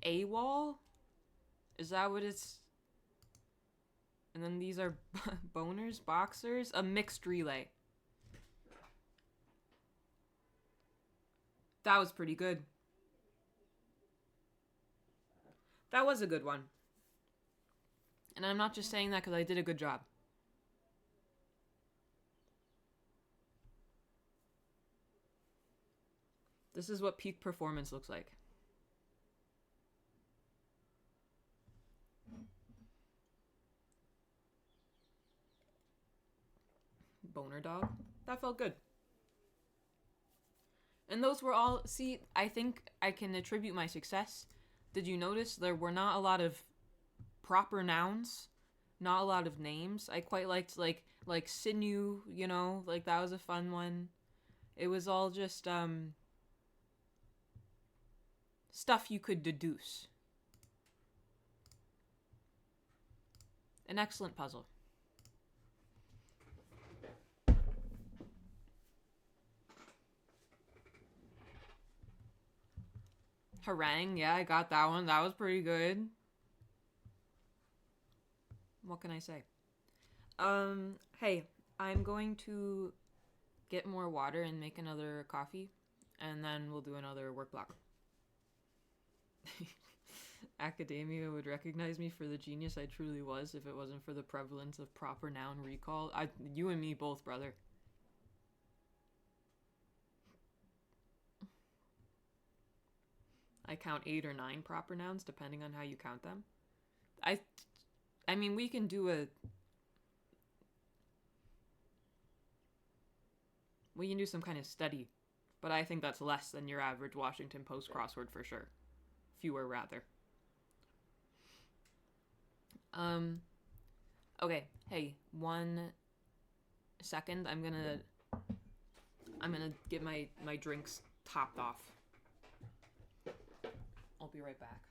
AWOL? Is that what it's... And then these are boners, boxers, a mixed relay. That was pretty good. That was a good one. And I'm not just saying that because I did a good job. This is what peak performance looks like. Boner dog. That felt good. And those were all... See, I think I can attribute my success. Did you notice there were not a lot of proper nouns? Not a lot of names. I quite liked, like sinew, you know? Like, that was a fun one. It was all just, stuff you could deduce. An excellent puzzle. Harangue, yeah, I got that one. That was pretty good. What can I say? Hey, I'm going to get more water and make another coffee, and then we'll do another work block. Academia would recognize me for the genius I truly was if it wasn't for the prevalence of proper noun recall. You and me both, brother. I count 8 or 9 proper nouns depending on how you count them. I mean, we can do some kind of study, but I think that's less than your average Washington Post crossword for sure. Fewer, rather. Okay, hey, 1 second. I'm gonna get my drinks topped off. I'll be right back.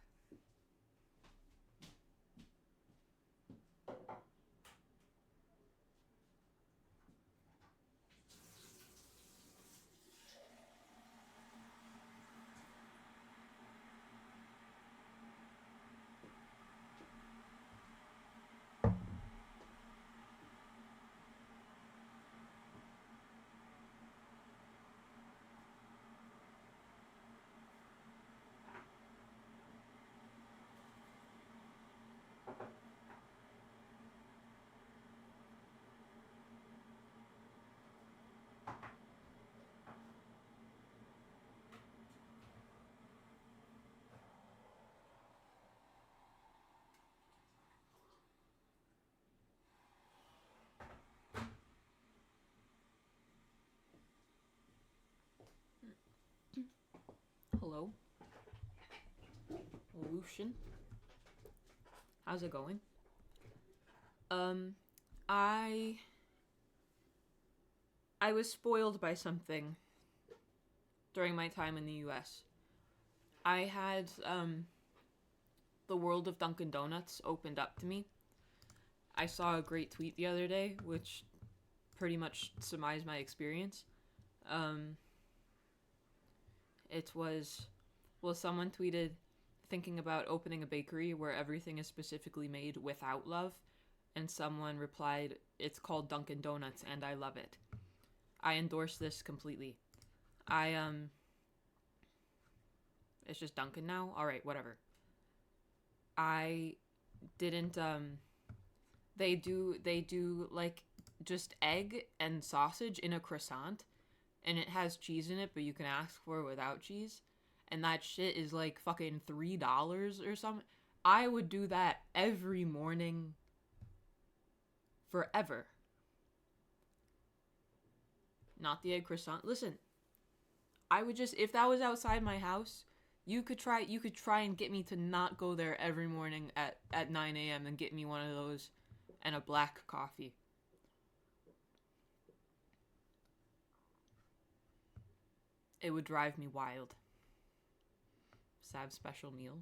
Hello. Lucian. How's it going? I was spoiled by something during my time in the US. I had the world of Dunkin' Donuts opened up to me. I saw a great tweet the other day, which pretty much surmised my experience. Um, it was, well, someone tweeted thinking about opening a bakery where everything is specifically made without love, and someone replied, "It's called Dunkin' Donuts, and I love it." I endorse this completely. I It's just Dunkin' now. All right, whatever. I didn't they do like just egg and sausage in a croissant, and it has cheese in it, but you can ask for it without cheese, and that shit is like fucking $3 or something. I would do that every morning forever. Not the egg croissant. Listen, I would just, if that was outside my house, you could try and get me to not go there every morning at 9 a.m. and get me one of those and a black coffee. It would drive me wild. Sav special meal.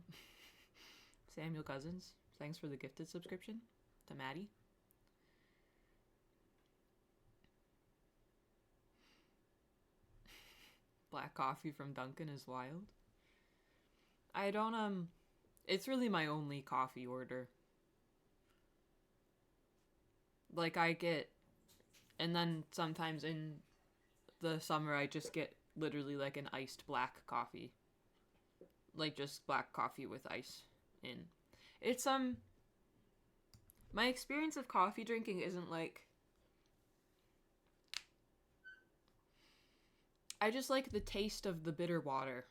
Samuel Cousins, thanks for the gifted subscription. To Maddie. Black coffee from Dunkin' is wild. I don't, it's really my only coffee order. Like, I get, and then sometimes in the summer, I just get literally like an iced black coffee. Like, just black coffee with ice in. It's, my experience of coffee drinking isn't like, I just like the taste of the bitter water.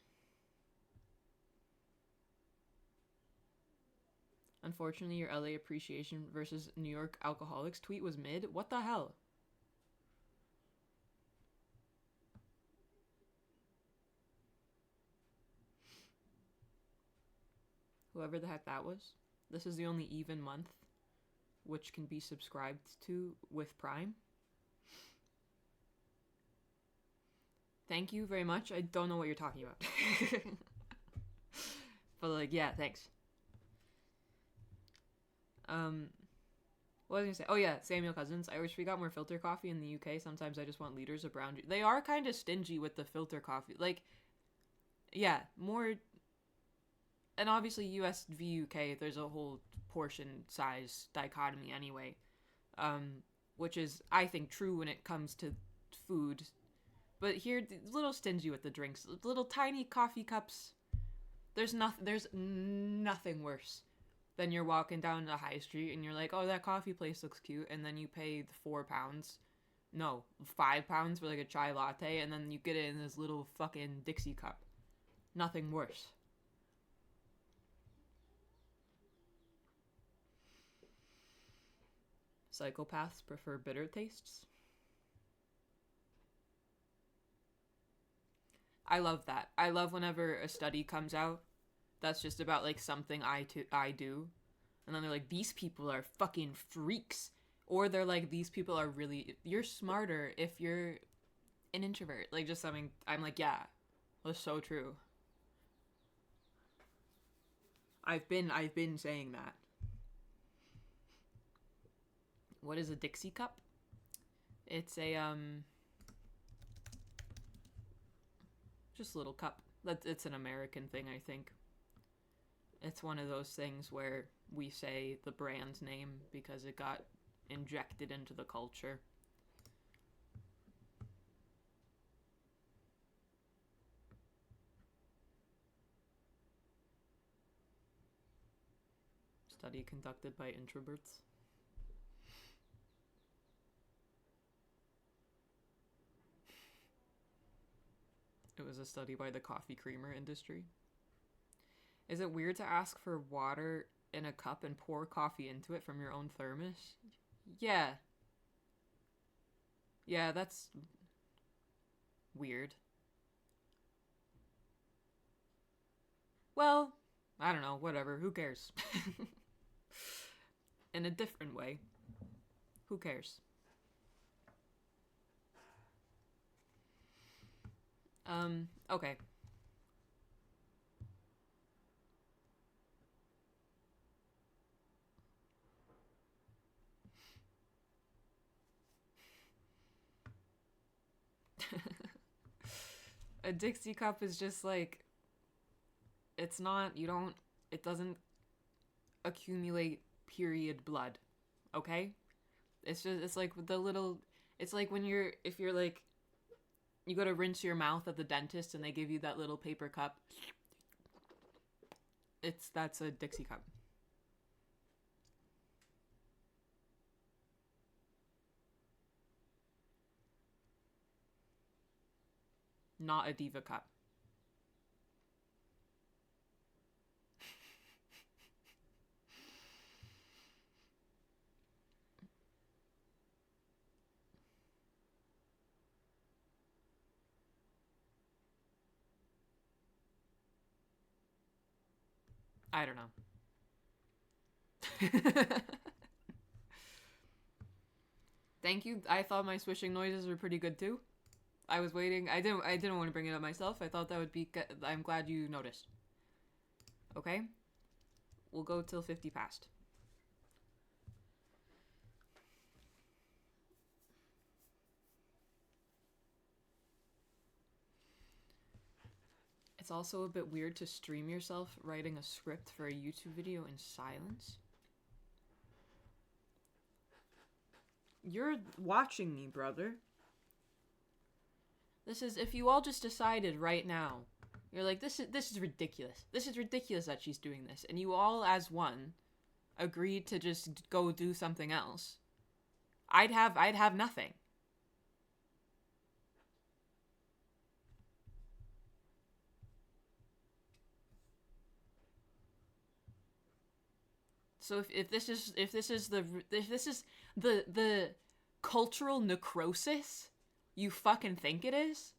Unfortunately, your LA appreciation versus New York alcoholics tweet was mid. What the hell? Whoever the heck that was. This is the only even month which can be subscribed to with Prime. Thank you very much. I don't know what you're talking about. But like, yeah, thanks. What was I gonna say? Oh yeah, Samuel Cousins. I wish we got more filter coffee in the UK. Sometimes I just want liters of brown juice. They are kind of stingy with the filter coffee. Like, yeah, more. And obviously, US v UK, there's a whole portion size dichotomy anyway, which is, I think, true when it comes to food. But here, a little stingy with the drinks. Little tiny coffee cups. There's nothing worse than you're walking down the high street and you're like, oh, that coffee place looks cute, and then you pay £4. No, £5 for like a chai latte, and then you get it in this little fucking Dixie cup. Nothing worse. Psychopaths prefer bitter tastes. I love that. I love whenever a study comes out that's just about like something I do, and then they're like, these people are fucking freaks, or they're like, these people are really, you're smarter if you're an introvert. Like, just something. I'm like, yeah, that's so true. I've been saying that. What is a Dixie cup? It's a just a little cup. It's an American thing, I think. It's one of those things where we say the brand's name because it got injected into the culture. Study conducted by introverts. It was a study by the coffee creamer industry. Is it weird to ask for water in a cup and pour coffee into it from your own thermos? Yeah. Yeah, that's weird. Well, I don't know, whatever, who cares? In a different way. Who cares? Okay. A Dixie cup is just like, it's not, you don't, it doesn't accumulate period blood, okay? It's just, it's like the little, it's like when you're, if you're like, you go to rinse your mouth at the dentist and they give you that little paper cup. That's a Dixie cup. Not a Diva cup. I don't know. Thank you. I thought my swishing noises were pretty good too. I was waiting. I didn't want to bring it up myself. I thought that would be I'm glad you noticed. Okay? We'll go till 50 past. It's also a bit weird to stream yourself writing a script for a YouTube video in silence. You're watching me, brother. This is, if you all just decided right now, you're like, this is ridiculous. This is ridiculous that she's doing this. And you all as one agreed to just go do something else. I'd have nothing. So if this is the cultural necrosis you fucking think it is,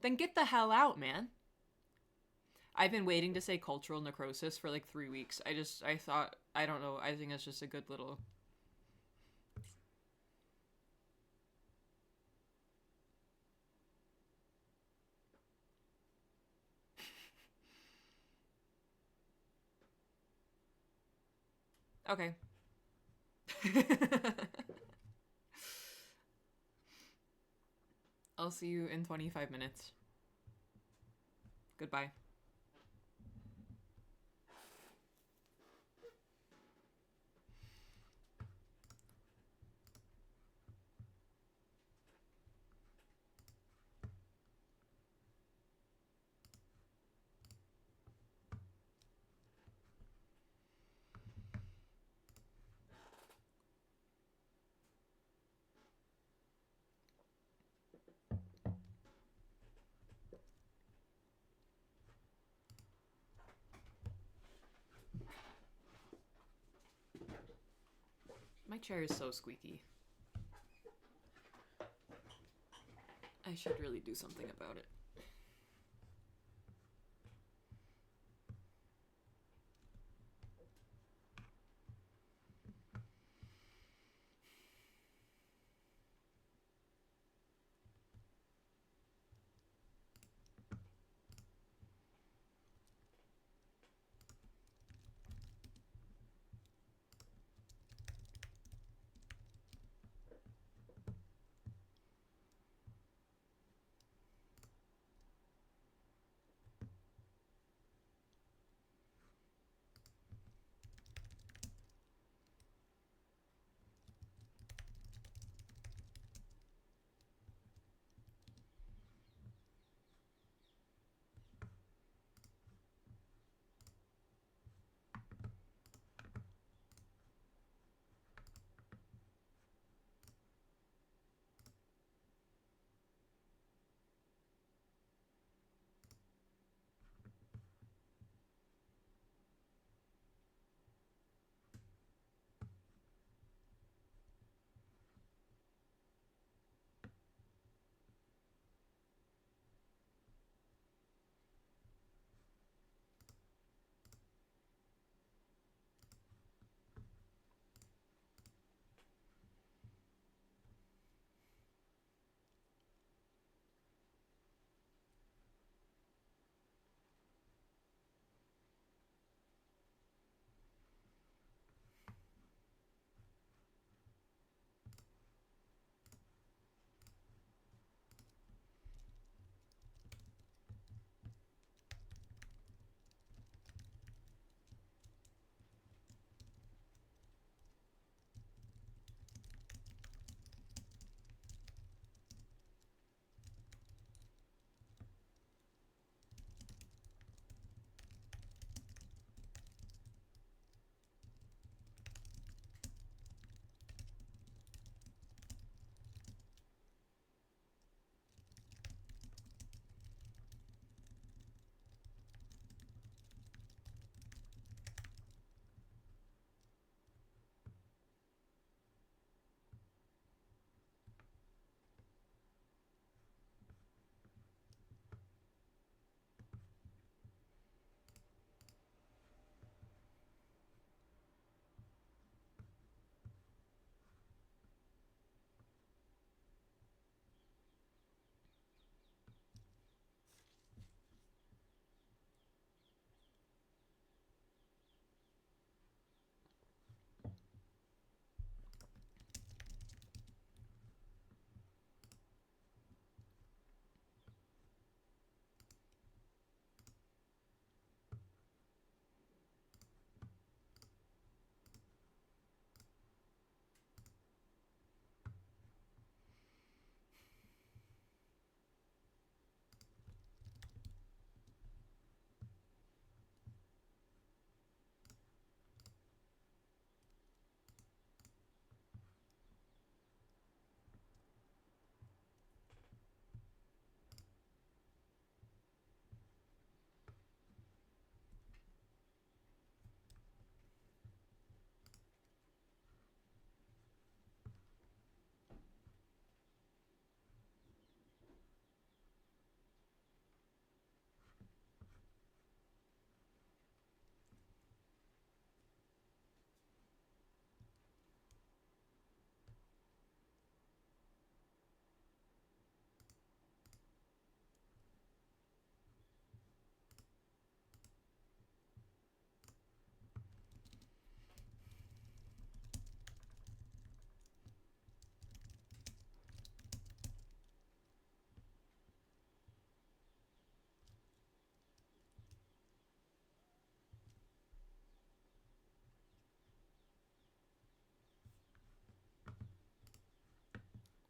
then get the hell out, man. I've been waiting to say cultural necrosis for like 3 weeks. I thought, I don't know, I think it's just a good little... Okay. I'll see you in 25 minutes. Goodbye. My chair is so squeaky. I should really do something about it.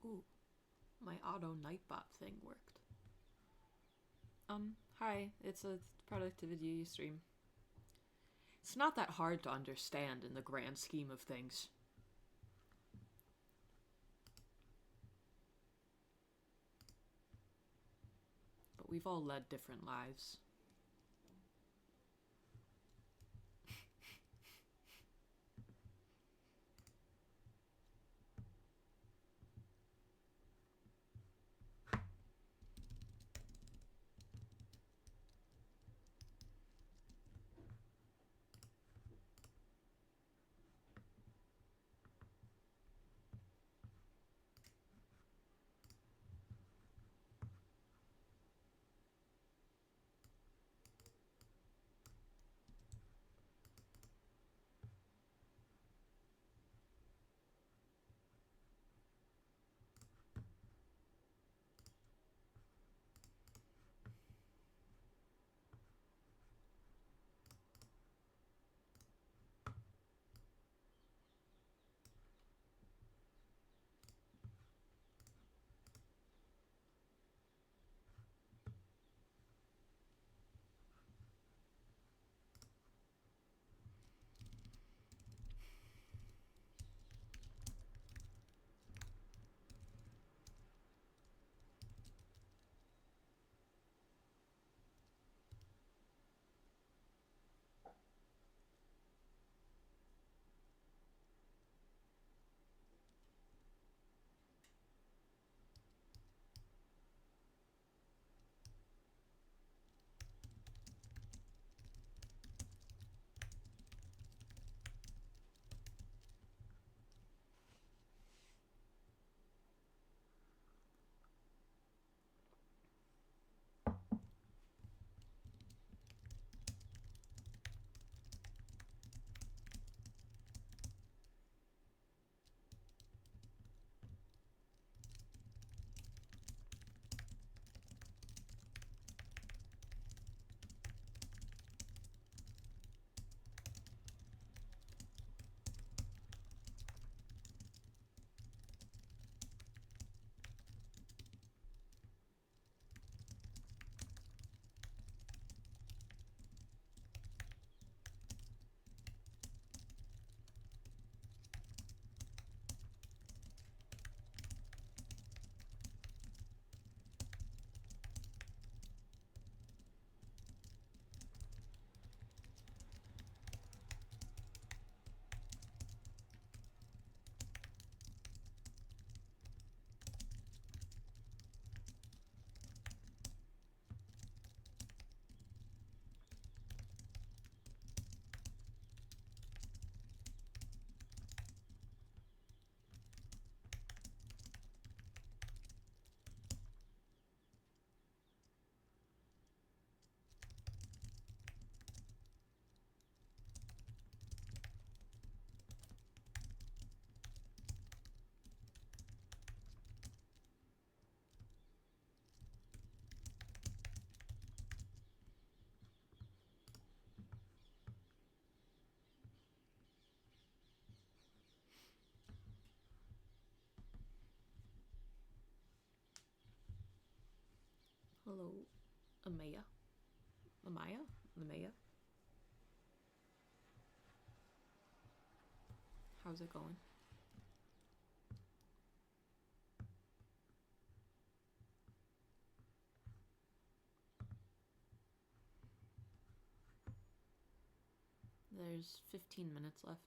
Ooh, my auto nightbot thing worked. Hi, it's a productivity stream. It's not that hard to understand in the grand scheme of things. But we've all led different lives. Hello, Amaya? Amaya? Amaya? How's it going? There's 15 minutes left.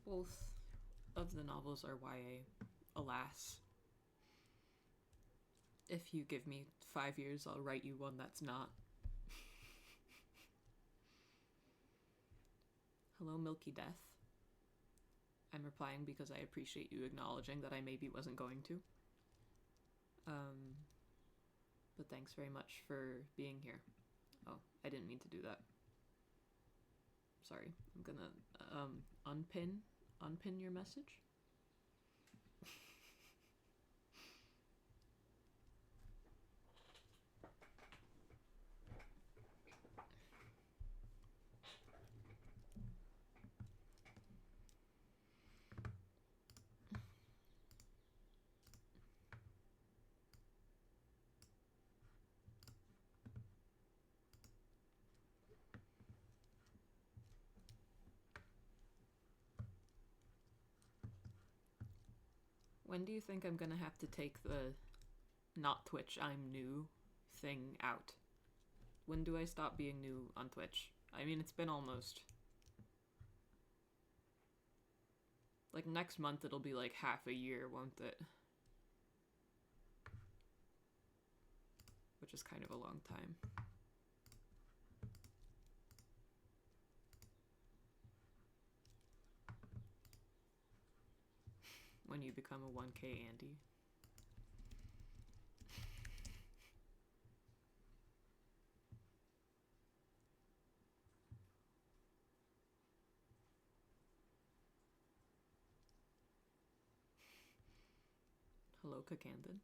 Both of the novels are YA, alas. If you give me 5 years, I'll write you one that's not. Hello, Milky Death. I'm replying because I appreciate you acknowledging that I maybe wasn't going to. But thanks very much for being here. Oh, I didn't mean to do that. Sorry. I'm gonna unpin your message. When do you think I'm gonna have to take the not Twitch, I'm new thing out? When do I stop being new on Twitch? I mean, it's been almost... Like, next month it'll be like half a year, won't it? Which is kind of a long time. When you become a 1K Andy. Hello, Kakandon.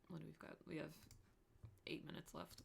What do we've got? We have 8 minutes left.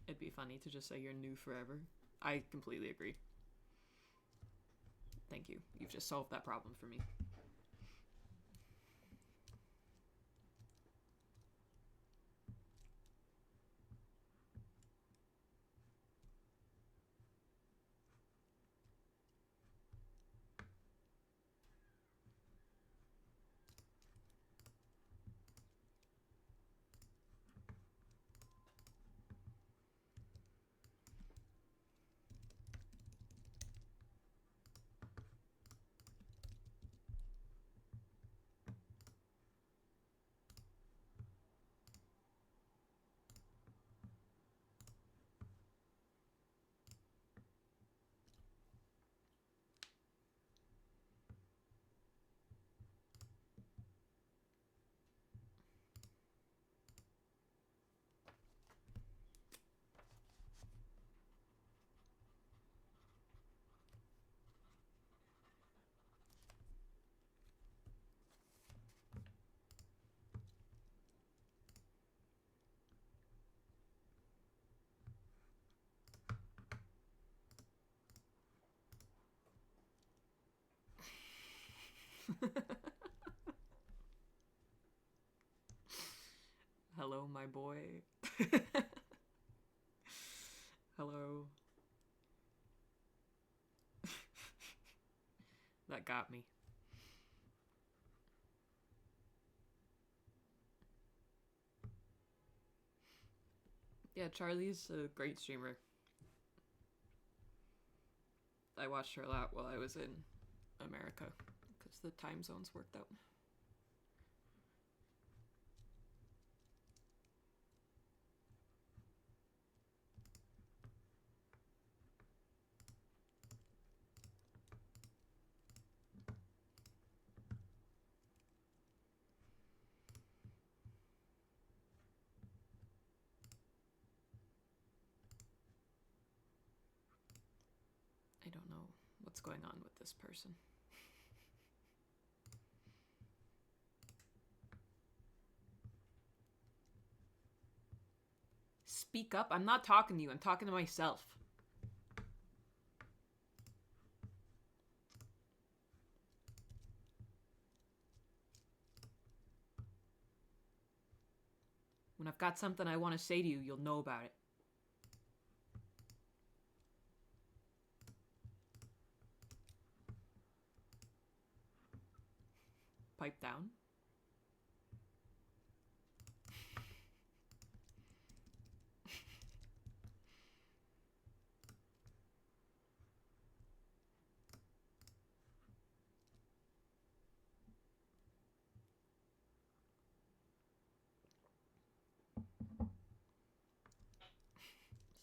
It'd be funny to just say you're new forever. I completely agree. Thank you. You've just solved that problem for me. Hello, my boy. Hello. That got me. Yeah, Charlie's a great streamer. I watched her a lot while I was in America because the time zones worked out. I don't know what's going on with this person. Speak up. I'm not talking to you. I'm talking to myself. When I've got something I want to say to you, you'll know about it. Pipe down.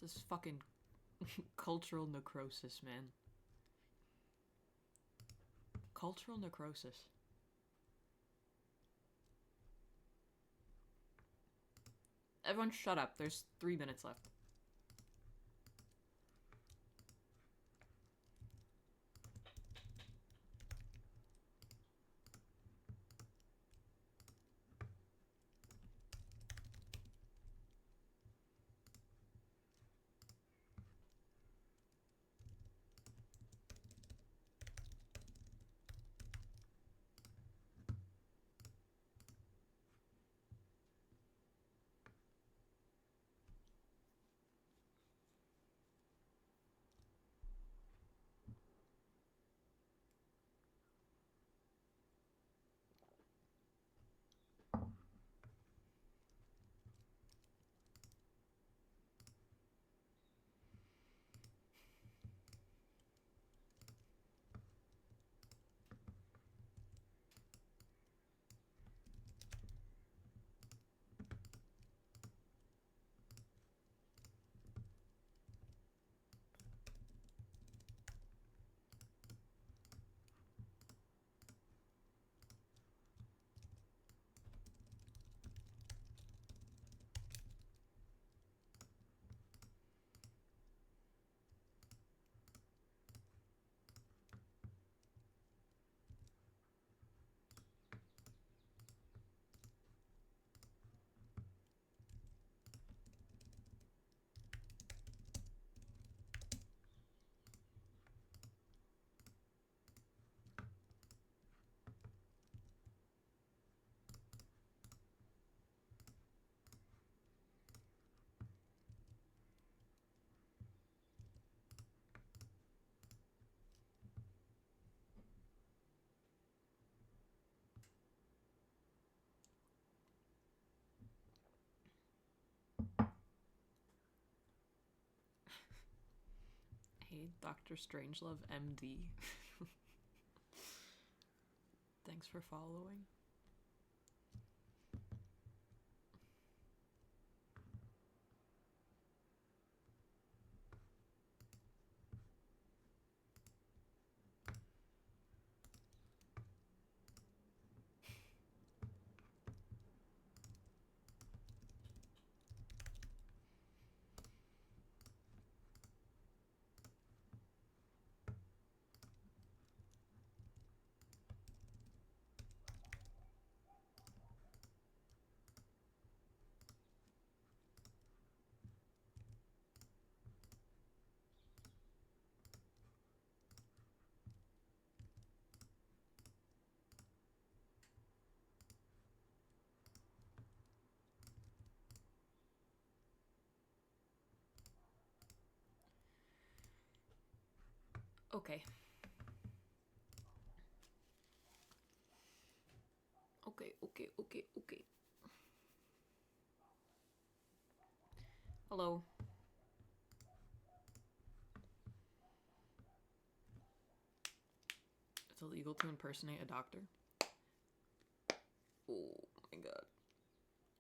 This is fucking cultural necrosis, man. Cultural necrosis. Everyone shut up. There's 3 minutes left. Hey, Dr. Strangelove, MD. Thanks for following. Okay. Okay. Hello. illegal to impersonate a doctor? Oh my god.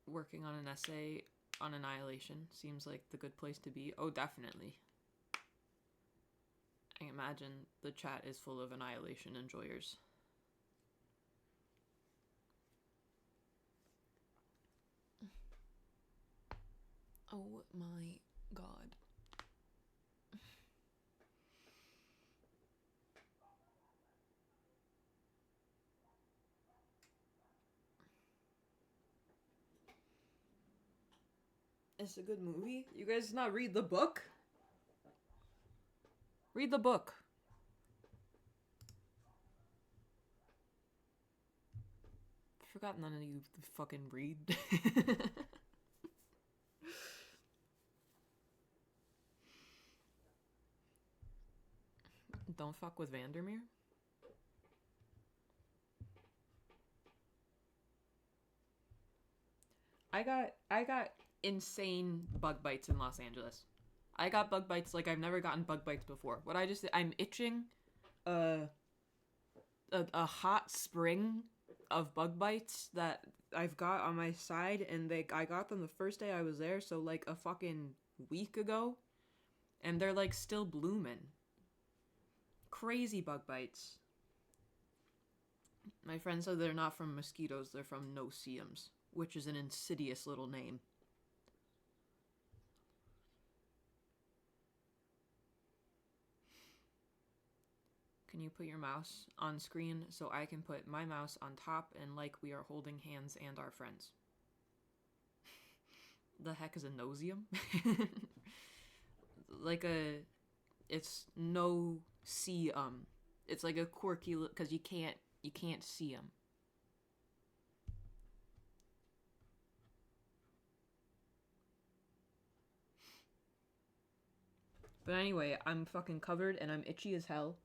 Working on an essay on annihilation seems like the good place to be. Oh, definitely. I imagine the chat is full of annihilation enjoyers. Oh my god. It's a good movie. You guys not read the book? Read the book. I forgot none of you fucking read. Don't fuck with Vandermeer? I got insane bug bites in Los Angeles. I got bug bites like I've never gotten bug bites before. What I just did, I'm itching a hot spring of bug bites that I've got on my side, and I got them the first day I was there, so like a fucking week ago, and they're like still blooming. Crazy bug bites. My friend said they're not from mosquitoes, they're from no-see-ums, which is an insidious little name. Can you put your mouse on screen so I can put my mouse on top and like we are holding hands and our friends? The heck is a nosium? It's no-see-um. It's like a quirky, because you can't see them. But anyway, I'm fucking covered and I'm itchy as hell.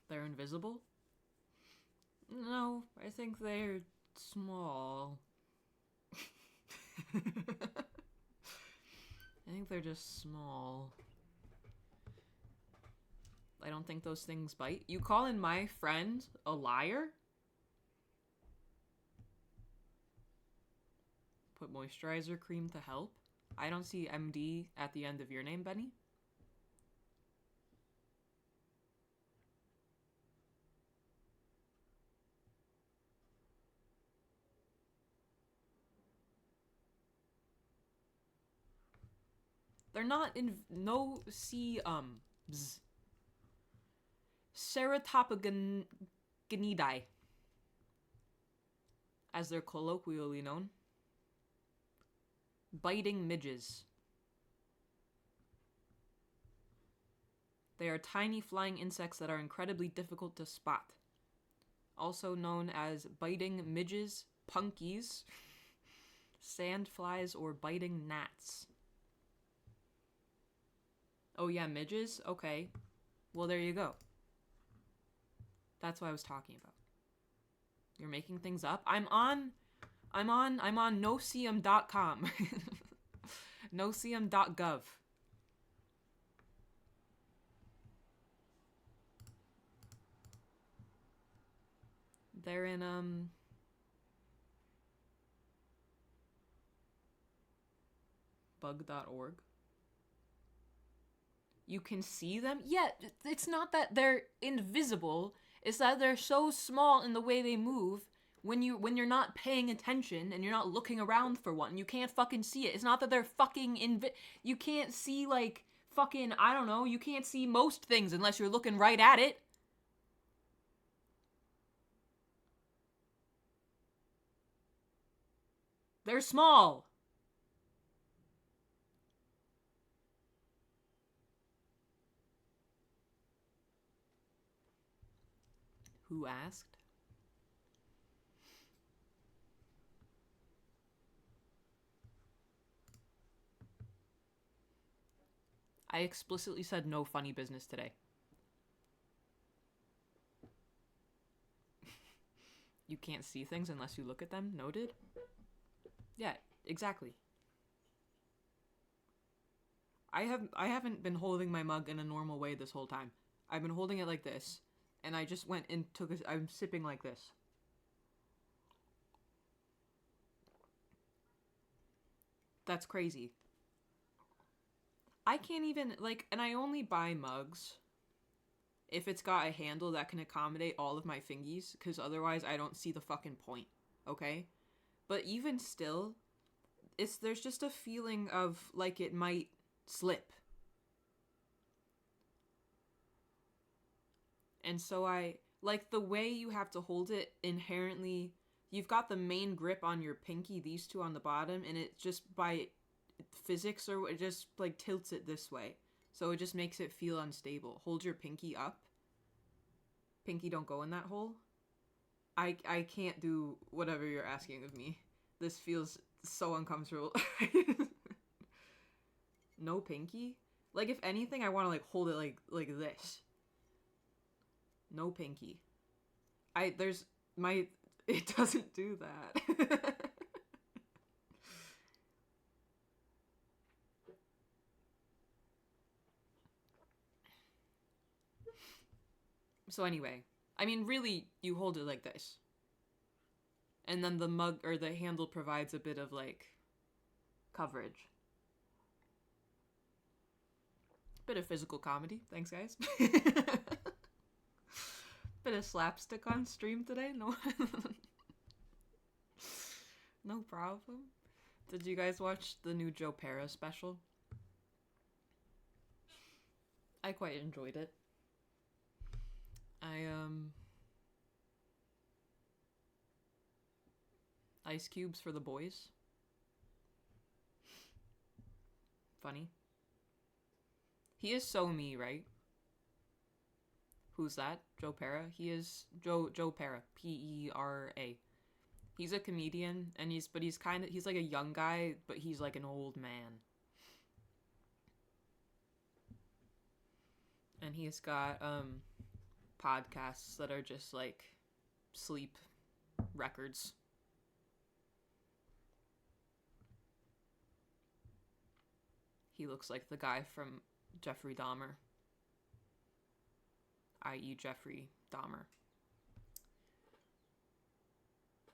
They're invisible? No, I think they're small. I think they're just small. I don't think those things bite. You calling my friend a liar? Put moisturizer cream to help. I don't see MD at the end of your name, Benny. They're not in no-see-ums. Ceratopogonidae, as they're colloquially known. Biting midges. They are tiny flying insects that are incredibly difficult to spot. Also known as biting midges, punkies, sandflies, or biting gnats. Oh yeah, midges? Okay. Well, there you go. That's what I was talking about. You're making things up? I'm on noseum.com. noseum.gov. They're in bug.org. You can see them? Yeah, it's not that they're invisible. It's that they're so small in the way they move. When you're not paying attention and you're not looking around for one, you can't fucking see it. It's not that they're fucking you can't see like fucking, I don't know, you can't see most things unless you're looking right at it. They're small. Who asked? I explicitly said no funny business today. You can't see things unless you look at them? Noted? Yeah, exactly. I haven't been holding my mug in a normal way this whole time. I've been holding it like this, and I just went and took a, I'm sipping like this. That's crazy. I can't even, like, and I only buy mugs if it's got a handle that can accommodate all of my fingies, because otherwise I don't see the fucking point, okay? But even still, there's just a feeling of, like, it might slip. And so like, the way you have to hold it inherently, you've got the main grip on your pinky, these two on the bottom, and it just, by physics, or it just, like, tilts it this way. So it just makes it feel unstable. Hold your pinky up. Pinky don't go in that hole. I can't do whatever you're asking of me. This feels so uncomfortable. No pinky? Like, if anything, I want to, like, hold it like this. No pinky. It doesn't do that. So anyway, I mean, really, you hold it like this. And then the mug, or the handle, provides a bit of, like, coverage. Bit of physical comedy. Thanks, guys. Bit of slapstick on stream today. No, no problem. Did you guys watch the new Joe Pera special? I quite enjoyed it. Ice cubes for the boys. Funny. He is so me, right? Who's that? Joe Pera? He is Joe Pera. Pera. He's a comedian, and he's like a young guy, but he's like an old man. And he's got podcasts that are just like sleep records. He looks like the guy from Jeffrey Dahmer, i.e. Jeffrey Dahmer.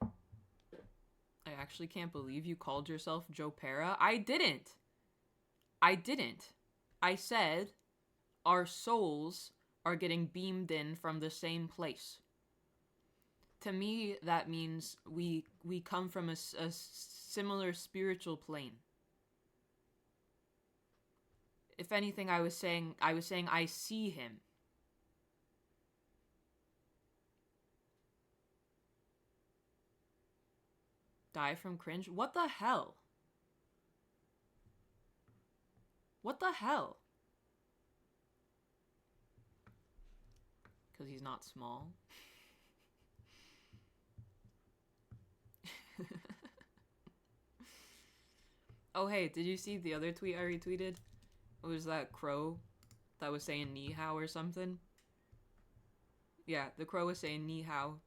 I actually can't believe you called yourself Joe Pera. I didn't. I said our souls are getting beamed in from the same place. To me, that means we come from a similar spiritual plane. If anything, I was saying I see him. Die from cringe? What the hell? What the hell? Because he's not small. Oh, hey, did you see the other tweet I retweeted? It was that crow that was saying ni hao or something. Yeah, the crow was saying ni hao,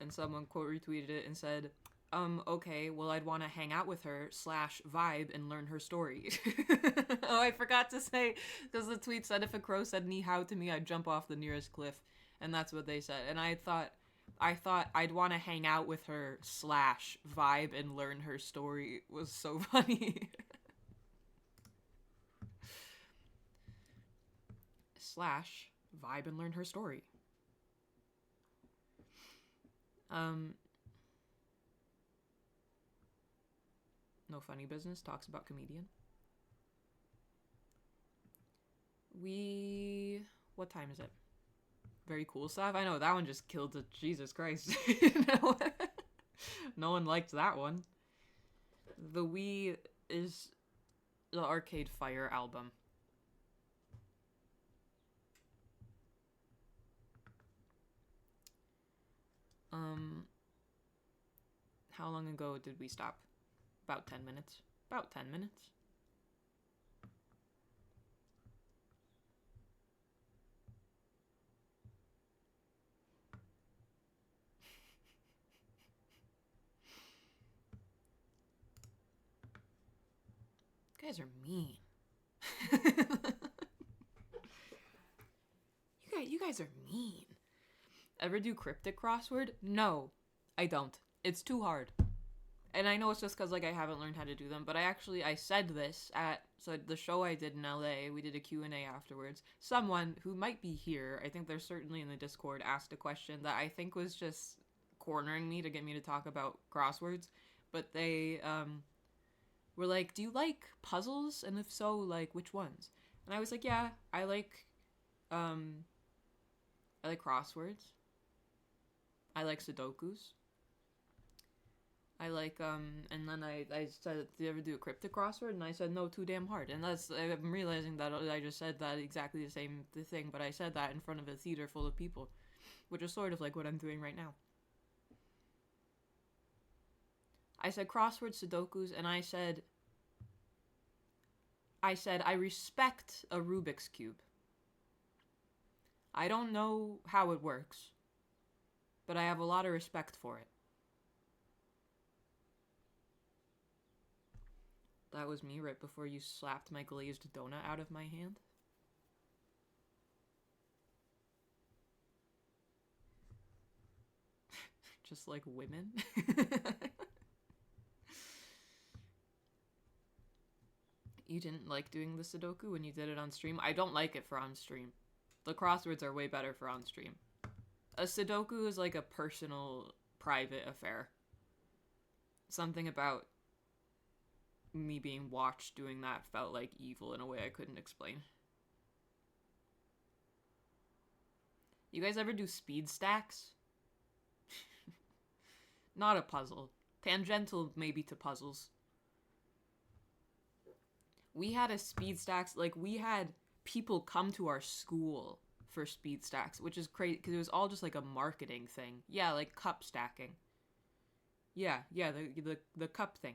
and someone quote retweeted it and said, okay, well, I'd want to hang out with her / vibe and learn her story. Oh, I forgot to say, because the tweet said if a crow said ni hao to me, I'd jump off the nearest cliff. And that's what they said. And I thought I'd want to hang out with her / vibe and learn her story was so funny. / vibe and learn her story. No Funny Business talks about comedian. What time is it? Very cool stuff. I know that one just killed it. Jesus Christ. No one liked that one. The We is the Arcade Fire album. How long ago did we stop? About 10 minutes. About 10 minutes. You guys are mean. You guys are mean. Ever do cryptic crossword? No, I don't. It's too hard. And I know it's just because, like, I haven't learned how to do them, but I said this at the show I did in LA. We did a Q&A afterwards. Someone who might be here, I think they're certainly in the Discord, asked a question that I think was just cornering me to get me to talk about crosswords. But they were like, do you like puzzles? And if so, like, which ones? And I was like, yeah, I like crosswords. I like Sudokus. I like, and then I said, do you ever do a cryptic crossword? And I said, no, too damn hard. And I'm realizing that I just said that exactly the same thing, but I said that in front of a theater full of people, which is sort of like what I'm doing right now. I said crossword Sudokus, and I said, I respect a Rubik's Cube. I don't know how it works, but I have a lot of respect for it. That was me right before you slapped my glazed donut out of my hand. Just like women. You didn't like doing the Sudoku when you did it on stream? I don't like it for on stream. The crosswords are way better for on stream. A Sudoku is like a personal, private affair. Something about me being watched doing that felt like evil in a way I couldn't explain. You guys ever do speed stacks? Not a puzzle. Tangential maybe to puzzles. We had a speed stacks, like we had people come to our school for speed stacks, which is crazy because it was all just like a marketing thing. Yeah, like cup stacking. Yeah, the cup thing.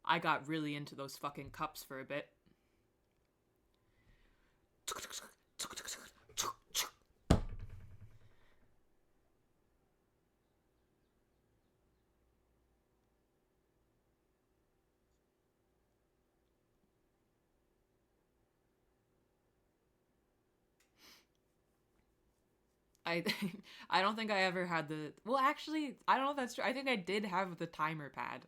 I got really into those fucking cups for a bit. I I don't think I ever had the... Well, actually, I don't know if that's true. I think I did have the timer pad.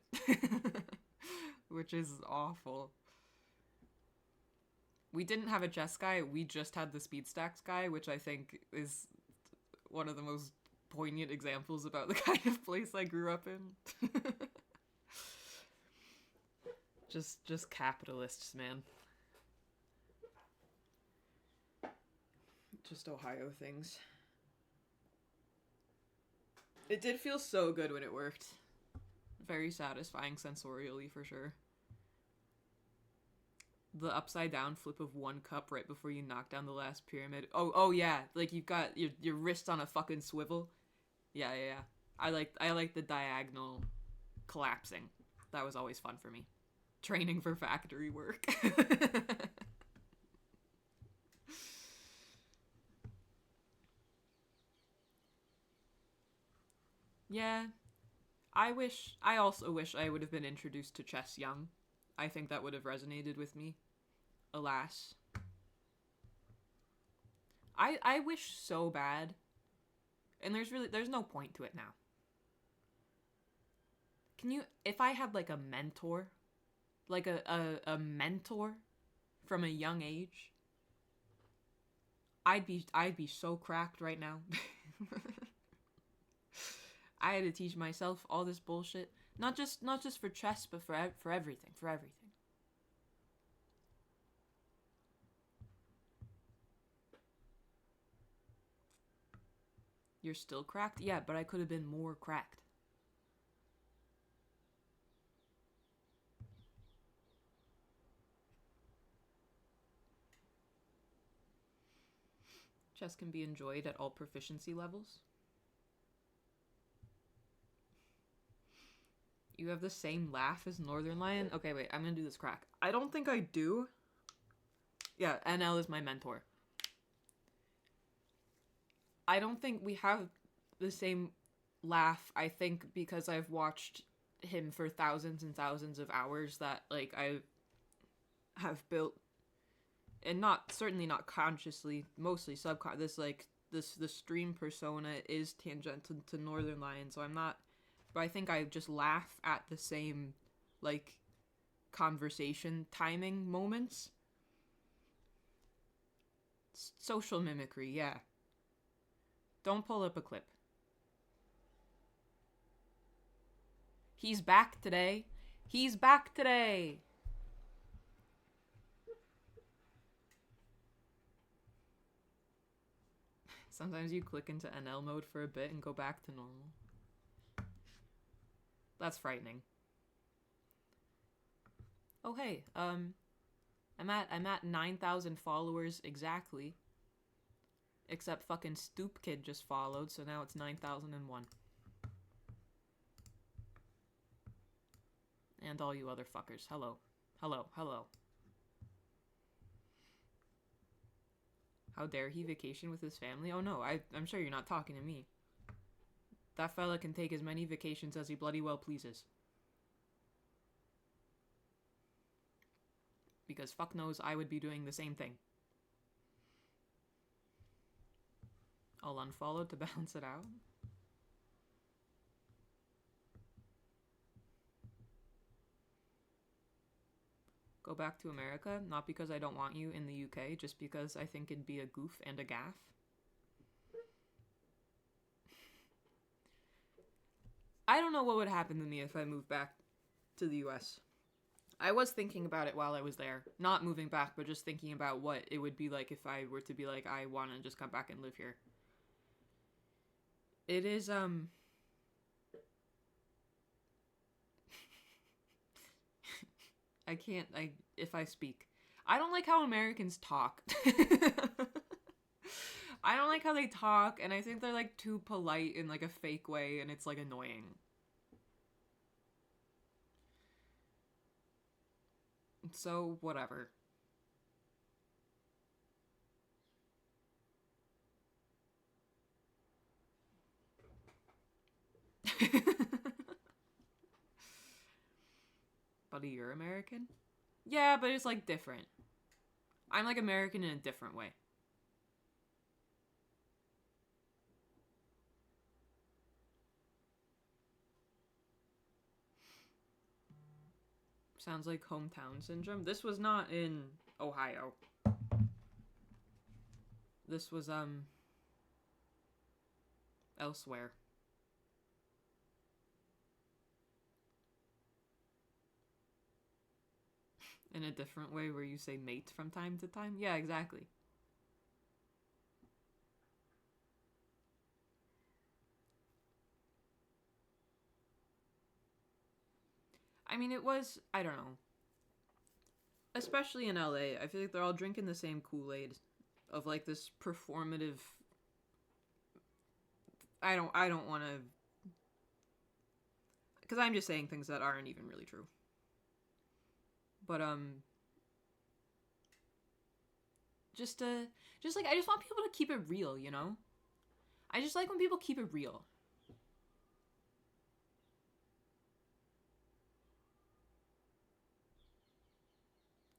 Which is awful. We didn't have a chess guy. We just had the speed stacks guy, which I think is one of the most poignant examples about the kind of place I grew up in. Just capitalists, man. Just Ohio things. It did feel so good when it worked. Very satisfying sensorially, for sure. The upside down flip of one cup right before you knock down the last pyramid. Oh yeah, like you've got your wrist on a fucking swivel. Yeah. I like the diagonal collapsing. That was always fun for me. Training for factory work. Yeah. I also wish I would have been introduced to chess young. I think that would have resonated with me. Alas. I wish so bad. And there's no point to it now. If I had like a mentor, like a mentor from a young age, I'd be so cracked right now. I had to teach myself all this bullshit. Not just for chess, but for everything. For everything. You're still cracked? Yeah, but I could have been more cracked. Chess can be enjoyed at all proficiency levels. You have the same laugh as Northern Lion? Okay, wait, I'm gonna do this crack. I don't think I do. Yeah, NL is my mentor. I don't think we have the same laugh, I think, because I've watched him for thousands and thousands of hours that, like, I have built and not certainly not consciously, mostly the stream persona is tangential to Northern Lion, so I'm not. But I think I just laugh at the same, like, conversation timing moments. Social mimicry, yeah. Don't pull up a clip. He's back today. He's back today. Sometimes you click into NL mode for a bit and go back to normal. That's frightening. Oh hey, I'm at 9,000 followers exactly. Except fucking Stoop Kid just followed, so now it's 9,001. And all you other fuckers. Hello. Hello. Hello. How dare he vacation with his family? Oh no, I'm sure you're not talking to me. That fella can take as many vacations as he bloody well pleases. Because fuck knows I would be doing the same thing. I'll unfollow to balance it out. Go back to America, not because I don't want you in the UK, just because I think it'd be a goof and a gaffe. I don't know what would happen to me if I moved back to the US. I was thinking about it while I was there. Not moving back, but just thinking about what it would be like if I were to be like, I want to just come back and live here. It is, if I speak. I don't like how Americans talk. I don't like how they talk, and I think they're, like, too polite in, like, a fake way, and it's, like, annoying. So, whatever. Buddy, you're American? Yeah, but it's, like, different. I'm, like, American in a different way. Sounds like hometown syndrome. This was not in Ohio. This was, elsewhere. In a different way where you say mate from time to time? Yeah, exactly. I mean, it was, I don't know. Especially in LA, I feel like they're all drinking the same Kool-Aid of, like, this performative... I don't want to... Because I'm just saying things that aren't even really true. But, just like, I just want people to keep it real, you know? I just like when people keep it real.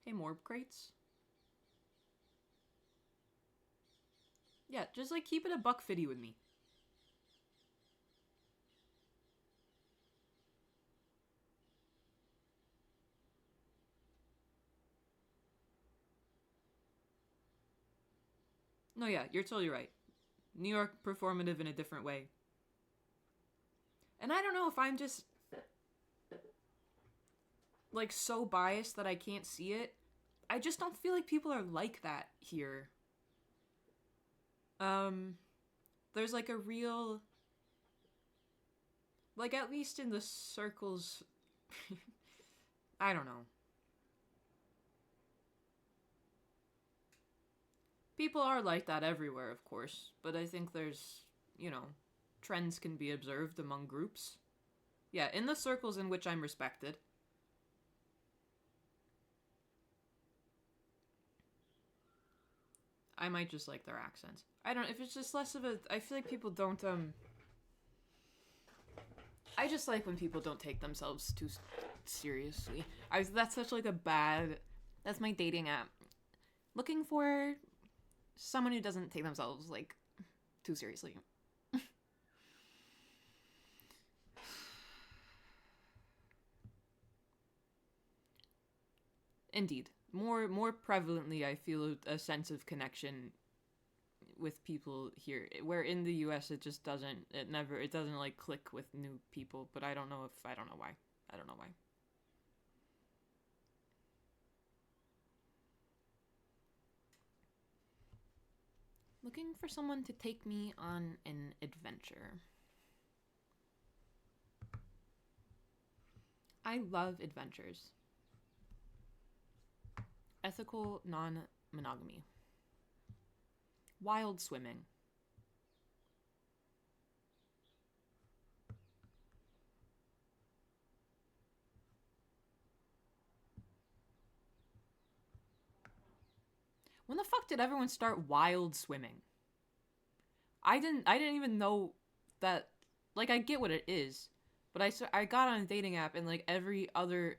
Hey, Morb Crates. Yeah, just, like, keep it a $150 with me. No, yeah, you're totally right. New York performative in a different way. And I don't know if I'm just, like, so biased that I can't see it. I just don't feel like people are like that here. There's, like, a real... Like, at least in the circles... I don't know. People are like that everywhere, of course, but I think there's, you know, trends can be observed among groups. Yeah, in the circles in which I'm respected. I might just like their accents. I don't know, if it's just less of a... I feel like people don't, I just like when people don't take themselves too seriously. That's such, like, a bad... That's my dating app. Looking for someone who doesn't take themselves, like, too seriously. Indeed. More prevalently, I feel a sense of connection with people here, where in the US it just doesn't, it doesn't like click with new people, but I don't know why. I don't know why. Looking for someone to take me on an adventure. I love adventures. Ethical non-monogamy. Wild swimming. When the fuck did everyone start wild swimming? I didn't even know that, like, I get what it is, but I got on a dating app and like every other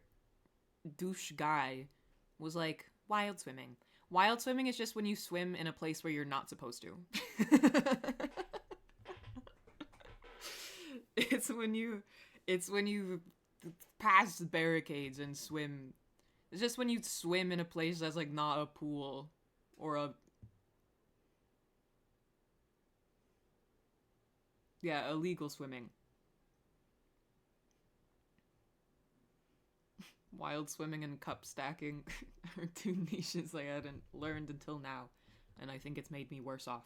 douche guy was like wild swimming. Wild swimming is just when you swim in a place where you're not supposed to. it's when you pass barricades and swim. It's just when you swim in a place that's like not a pool or a illegal swimming. Wild swimming and cup stacking are two niches I hadn't learned until now, and I think it's made me worse off.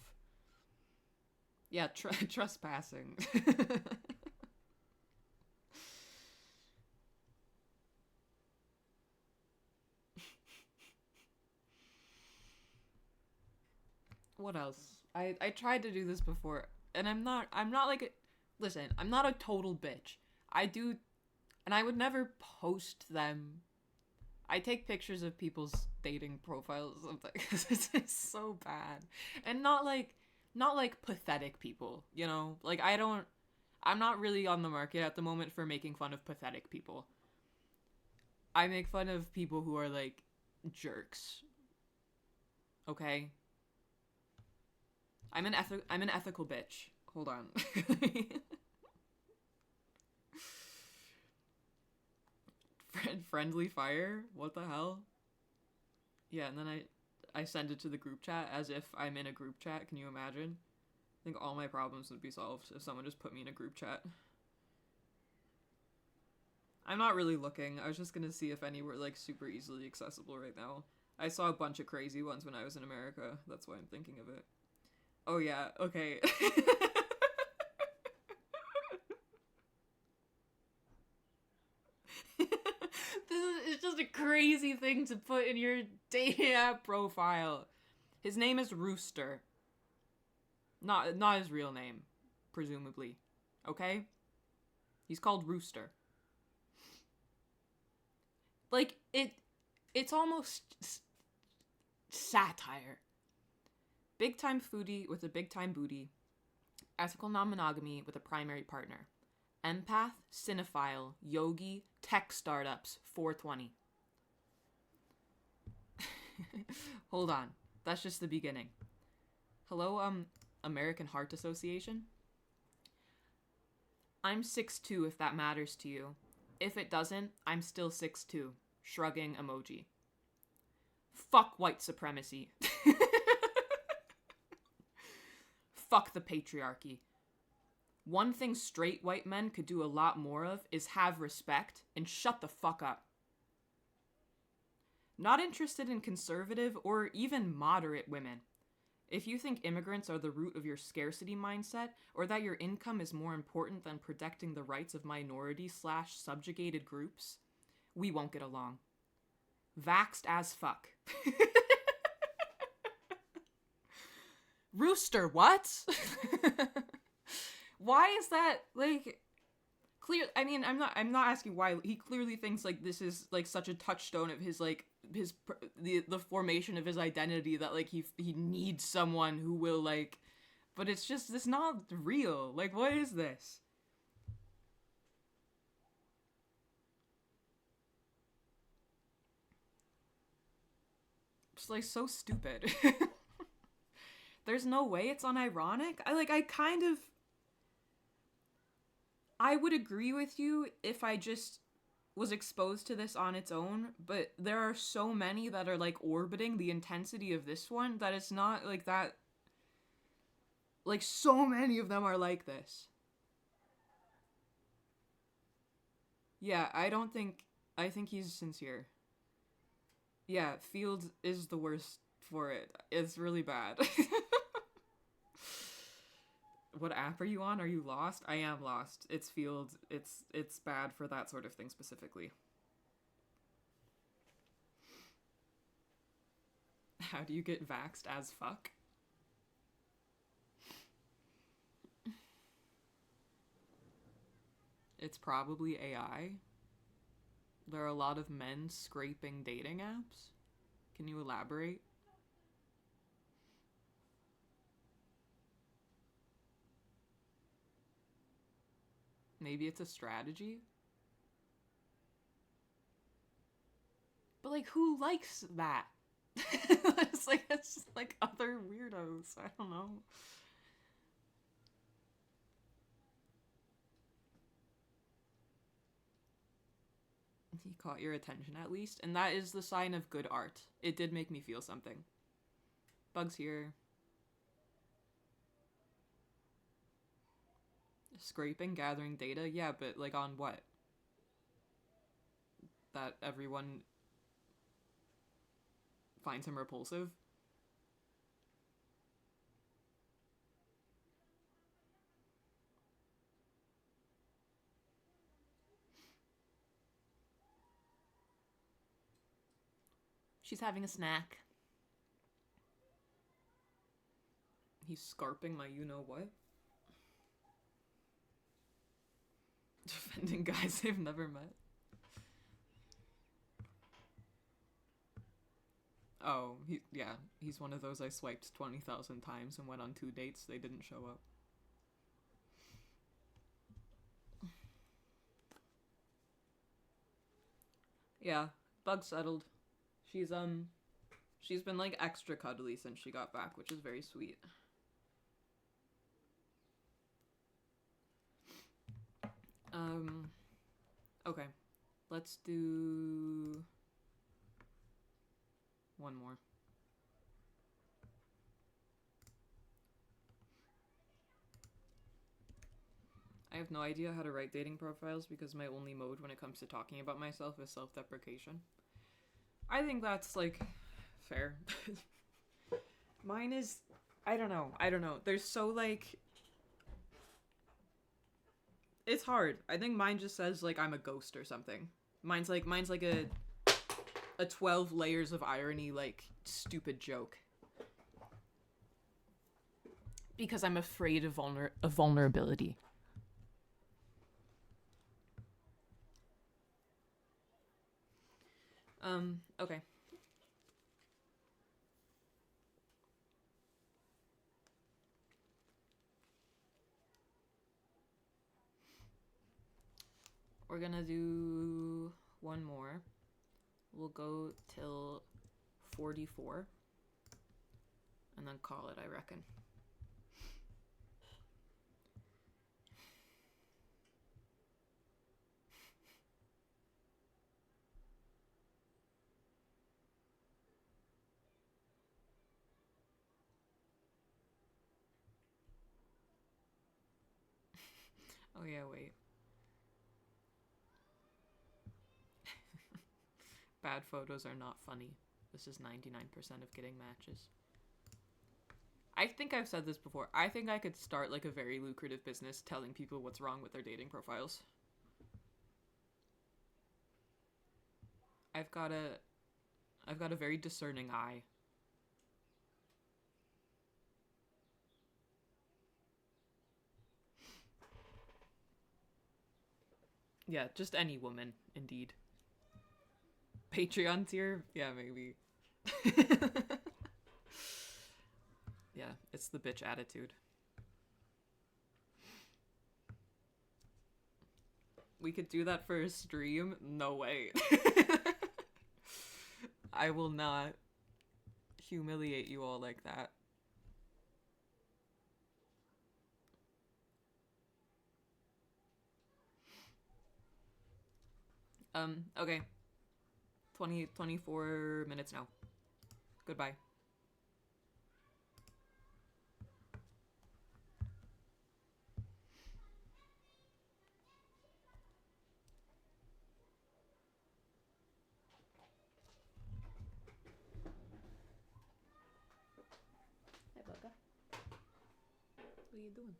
Yeah, trespassing. What else? I tried to do this before, and I'm not like listen, I'm not a total bitch. I do, and I would never post them. I take pictures of people's dating profiles because it's just so bad, and not like pathetic people, you know. Like I'm not really on the market at the moment for making fun of pathetic people. I make fun of people who are like jerks. Okay, I'm an ethical bitch. Hold on. Friendly fire? What the hell? Yeah, and then I send it to the group chat as if I'm in a group chat. Can you imagine? I think all my problems would be solved if someone just put me in a group chat. I'm not really looking. I was just gonna see if any were like super easily accessible right now. I saw a bunch of crazy ones when I was in America. That's why I'm thinking of it. Oh yeah, okay. It's just a crazy thing to put in your dating app profile. His name is Rooster. Not his real name, presumably. Okay? He's called Rooster. Like it's almost satire. Big time foodie with a big time booty. Ethical non-monogamy with a primary partner. Empath, cinephile, yogi, tech startups, 420. Hold on. That's just the beginning. Hello, American Heart Association? I'm 6'2" if that matters to you. If it doesn't, I'm still 6'2". Shrugging emoji. Fuck white supremacy. Fuck the patriarchy. One thing straight white men could do a lot more of is have respect and shut the fuck up. Not interested in conservative or even moderate women. If you think immigrants are the root of your scarcity mindset, or that your income is more important than protecting the rights of minority/subjugated groups, we won't get along. Vaxxed as fuck. Rooster, what? Why is that, like, clear? I mean, I'm not asking why. He clearly thinks, like, this is, like, such a touchstone of his, like, the formation of his identity that, like, he needs someone who will, like, but it's not real. Like, what is this? just like so stupid. There's no way it's unironic. I would agree with you if I just was exposed to this on its own, but there are so many that are like orbiting the intensity of this one that it's not like that. Like, so many of them are like this. Yeah, I think he's sincere. Yeah, Field is the worst for it. It's really bad. What app are you on? Are you lost? I am lost. It's Field. It's bad for that sort of thing specifically. How do you get vaxxed as fuck? It's probably AI. There are a lot of men scraping dating apps. Can you elaborate? Maybe it's a strategy? But like, who likes that? It's just like other weirdos. I don't know. He caught your attention at least, and that is the sign of good art. It did make me feel something. Bugs here. Scraping, gathering data? Yeah, but like on what? That everyone finds him repulsive? She's having a snack. He's scarping my you-know-what? Defending guys they've never met. Oh, he's one of those I swiped 20,000 times and went on 2 dates. They didn't show up. Yeah, bug settled. She's been like extra cuddly since she got back, which is very sweet. Okay. Let's do one more. I have no idea how to write dating profiles because my only mode when it comes to talking about myself is self-deprecation. I think that's like fair. Mine is I don't know. There's so like it's hard. I think mine just says like I'm a ghost or something. Mine's like a 12 layers of irony like stupid joke. Because I'm afraid of vulnerability. Okay. We're gonna do one more. We'll go till 44. And then call it, I reckon. Oh yeah, wait. Bad photos are not funny. This is 99% of getting matches. I think I've said this before. I think I could start like a very lucrative business telling people what's wrong with their dating profiles. I've got a very discerning eye. Yeah, just any woman, indeed. Patreon tier? Yeah, maybe. Yeah, it's the bitch attitude. We could do that for a stream? No way. I will not. humiliate you all like that. Okay. 24 minutes now. Goodbye. Hey, Bugga. What are you doing?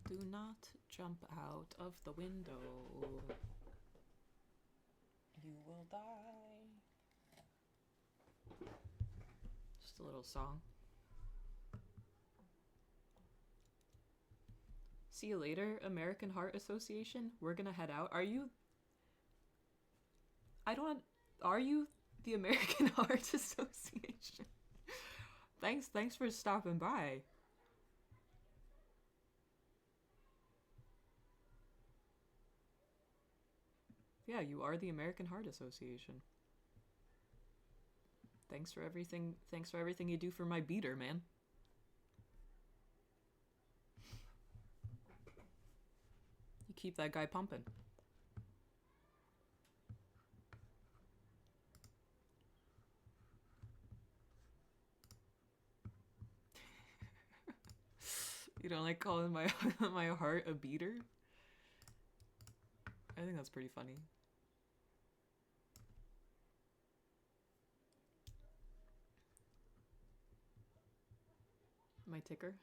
Do not jump out of the window. You will die. Just a little song. See you later, American Heart Association. We're gonna head out. Are you... Are you the American Heart Association? Thanks for stopping by. Yeah, you are the American Heart Association. Thanks for everything you do for my beater, man. You keep that guy pumping. You don't like calling my my heart a beater? I think that's pretty funny. My ticker?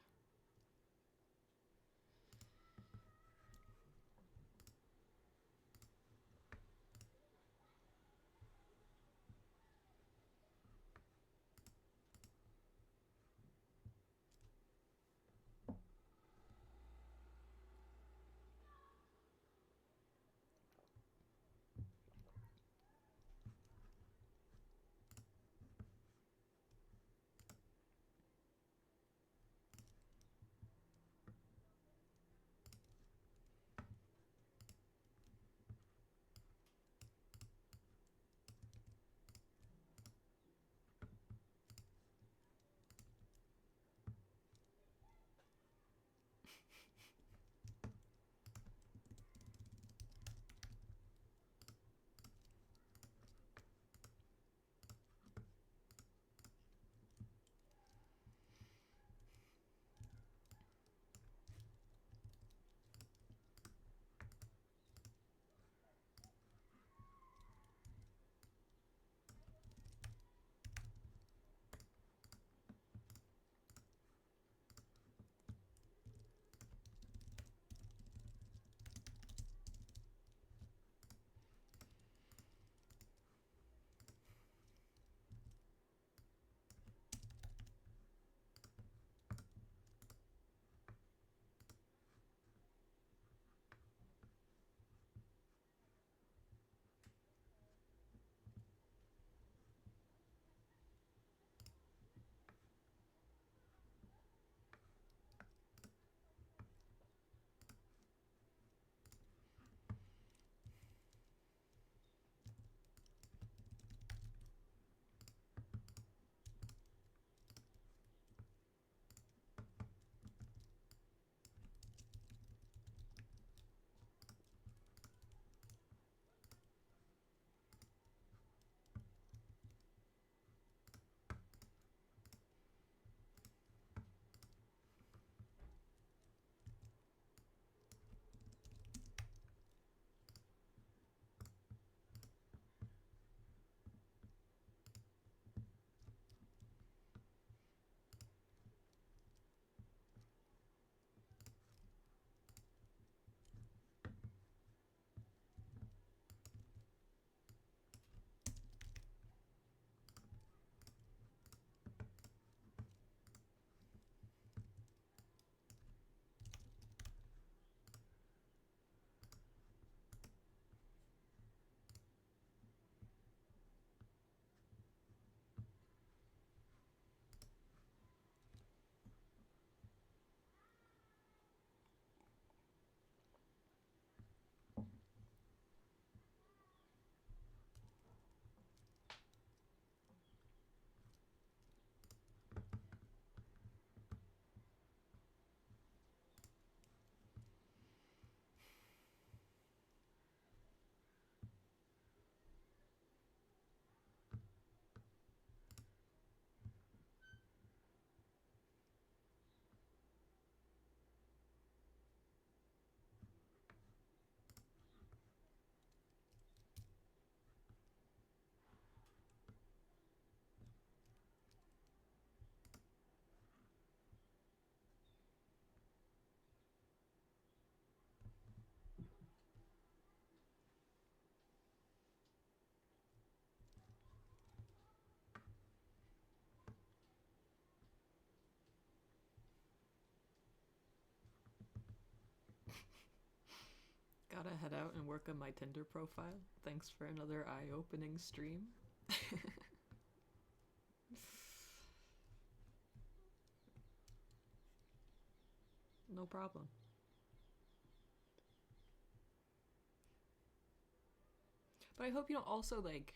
Gotta head out and work on my Tinder profile. Thanks for another eye-opening stream. No problem. But I hope you don't also, like...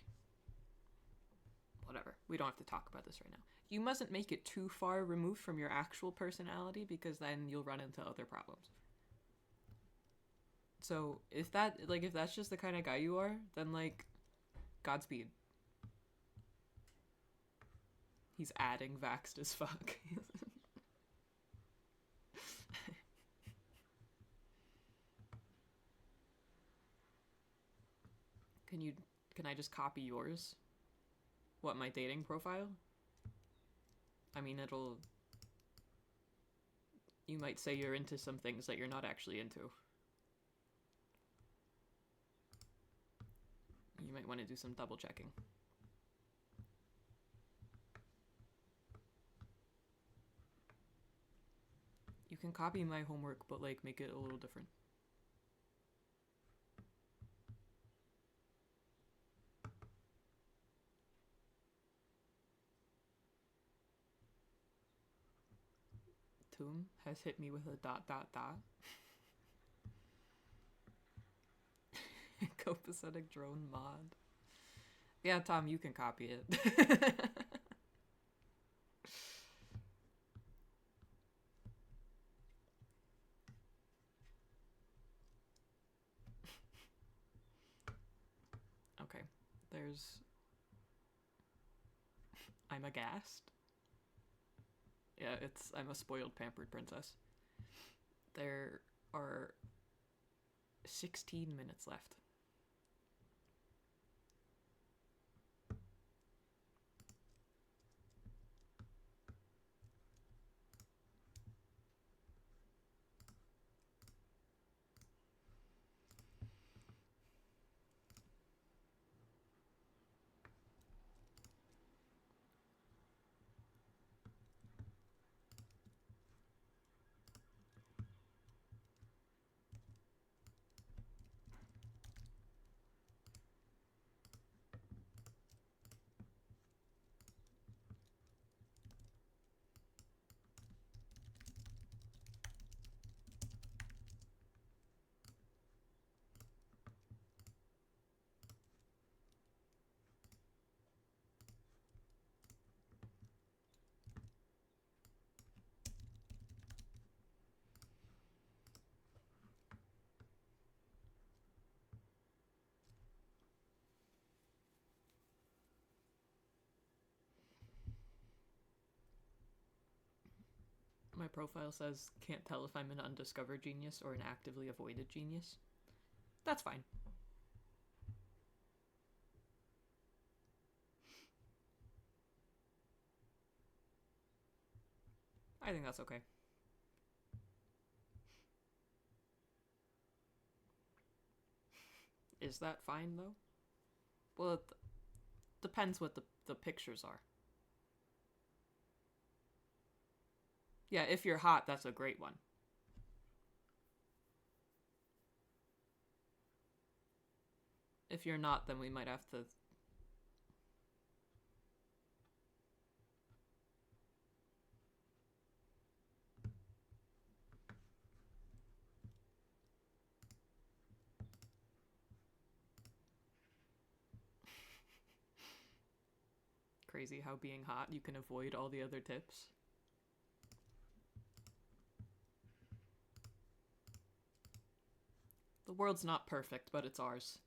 Whatever. We don't have to talk about this right now. You mustn't make it too far removed from your actual personality, because then you'll run into other problems. So, if that's just the kind of guy you are, then, like, Godspeed. He's adding vaxxed as fuck. Can I just copy yours? What, my dating profile? I mean, you might say you're into some things that you're not actually into. You might want to do some double checking. You can copy my homework, but, like, make it a little different. Tomb has hit me with a ... Copacetic drone mod. Yeah, Tom, you can copy it. Okay, there's... I'm aghast. Yeah, I'm a spoiled, pampered princess. There are 16 minutes left. My profile says, can't tell if I'm an undiscovered genius or an actively avoided genius. That's fine. I think that's okay. Is that fine, though? Well, it depends what the pictures are. Yeah, if you're hot, that's a great one. If you're not, then we might have to... Crazy how being hot, you can avoid all the other tips. The world's not perfect, but it's ours.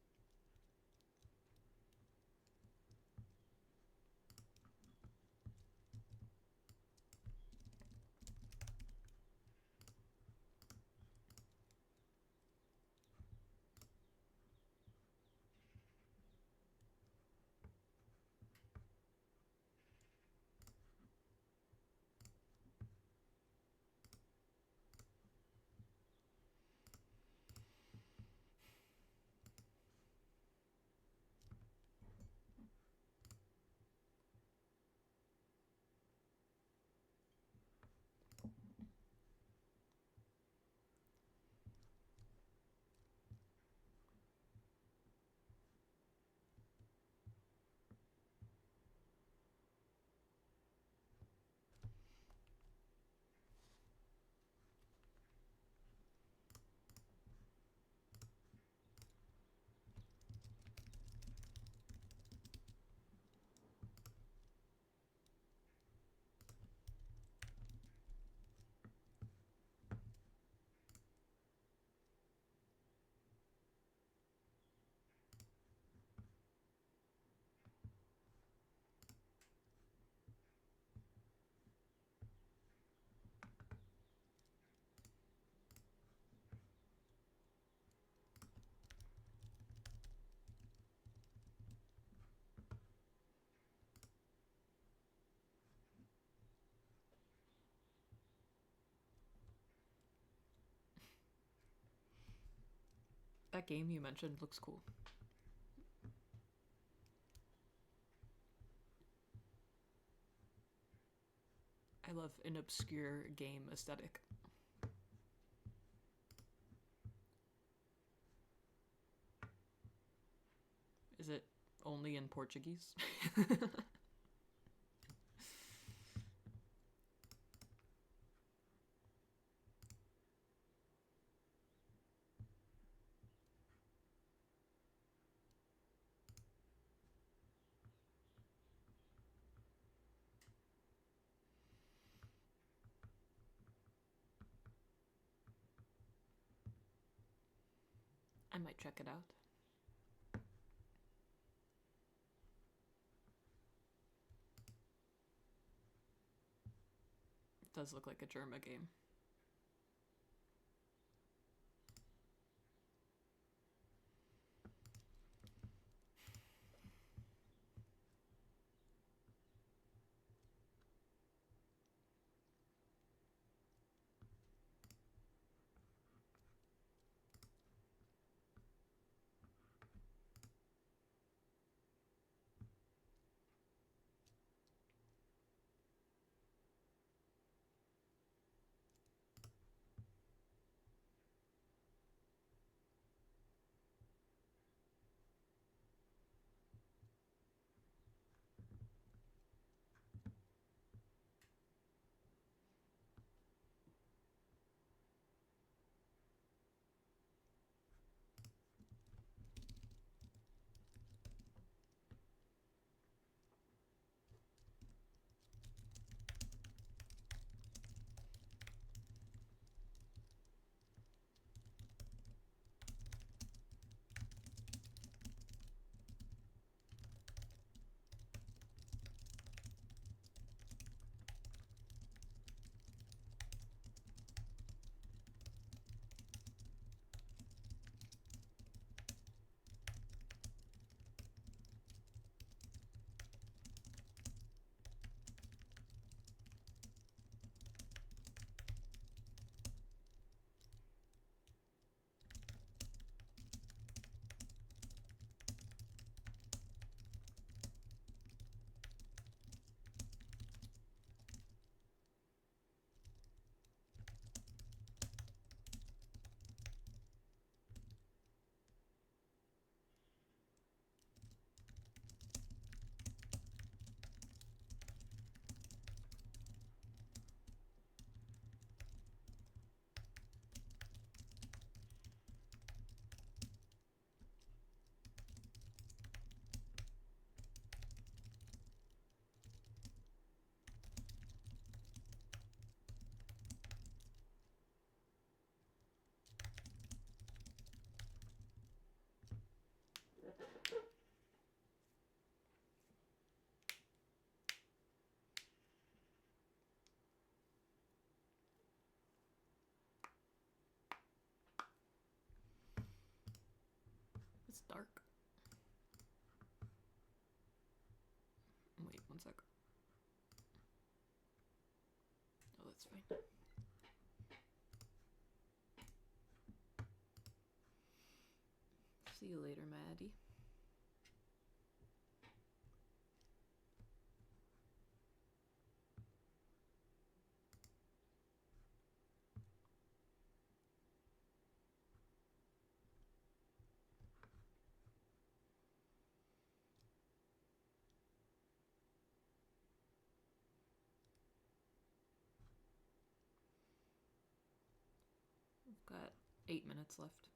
That game you mentioned looks cool. I love an obscure game aesthetic. Is it only in Portuguese? I might check it out. It does look like a Germa game. It's dark. Wait, one sec. Oh, that's fine. See you later, Maddie. We've got 8 minutes left.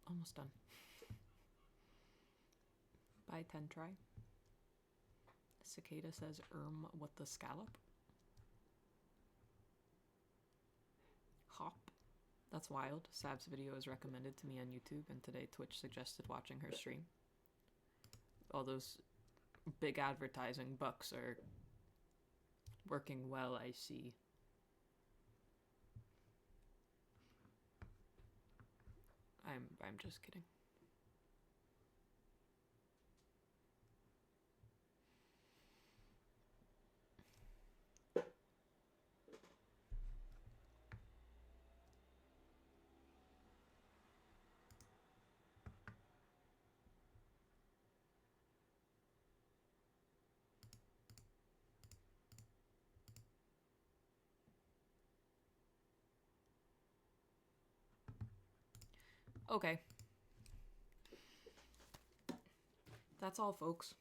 Almost done. By 10 try. Cicada says, what the scallop? Hop. That's wild. Sab's video is recommended to me on YouTube, and today Twitch suggested watching her stream. All those big advertising bucks are working well, I see. I'm just kidding. Okay. That's all, folks.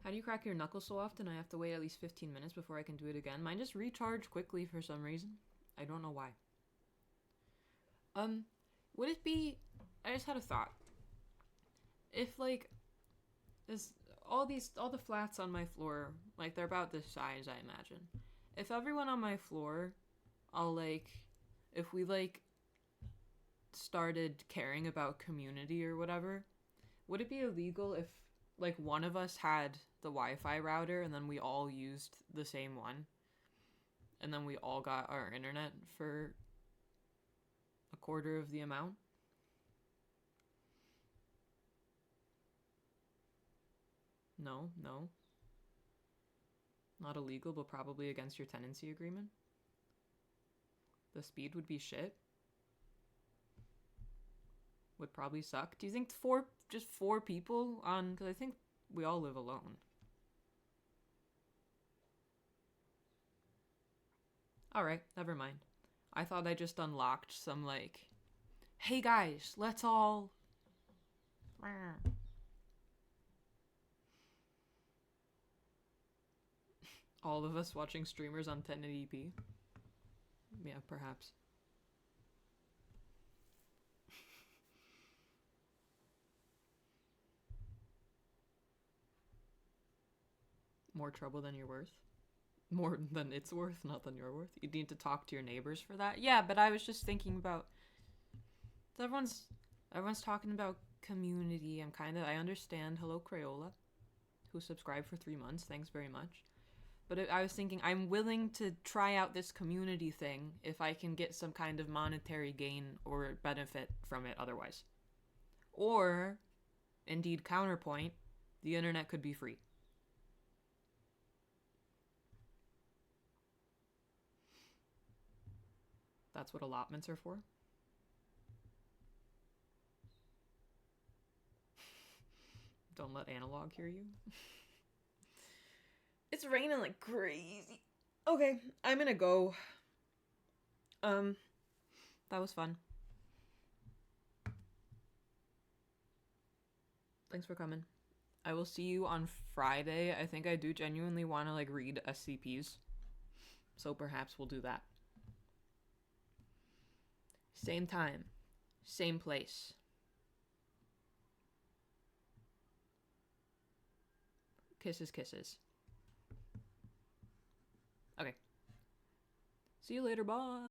How do you crack your knuckles so often? I have to wait at least 15 minutes before I can do it again. Mine just recharge quickly for some reason. I don't know why. Would it be... I just had a thought. If, like, all the flats on my floor, like, they're about this size, I imagine. If everyone on my floor, if we, like, started caring about community or whatever, would it be illegal if, like, one of us had the Wi-Fi router and then we all used the same one? And then we all got our internet for a quarter of the amount? No. Not illegal, but probably against your tenancy agreement? The speed would be shit? Would probably suck. Do you think just four people on... Because I think we all live alone. Alright, never mind. I thought I just unlocked some, like... Hey guys, let's all... All of us watching streamers on 1080p? Yeah, perhaps. More trouble than you're worth? More than it's worth, not than you're worth? You need to talk to your neighbors for that? Yeah, but I was just thinking about... Everyone's talking about community. I understand. Hello, Crayola, who subscribed for 3 months. Thanks very much. But I was thinking, I'm willing to try out this community thing if I can get some kind of monetary gain or benefit from it otherwise. Or, indeed, counterpoint, the internet could be free. That's what allotments are for. Don't let analog hear you. It's raining like crazy. Okay, I'm gonna go. That was fun. Thanks for coming. I will see you on Friday. I think I do genuinely want to, like, read SCPs. So perhaps we'll do that. Same time. Same place. Kisses, kisses. Okay. See you later, bye.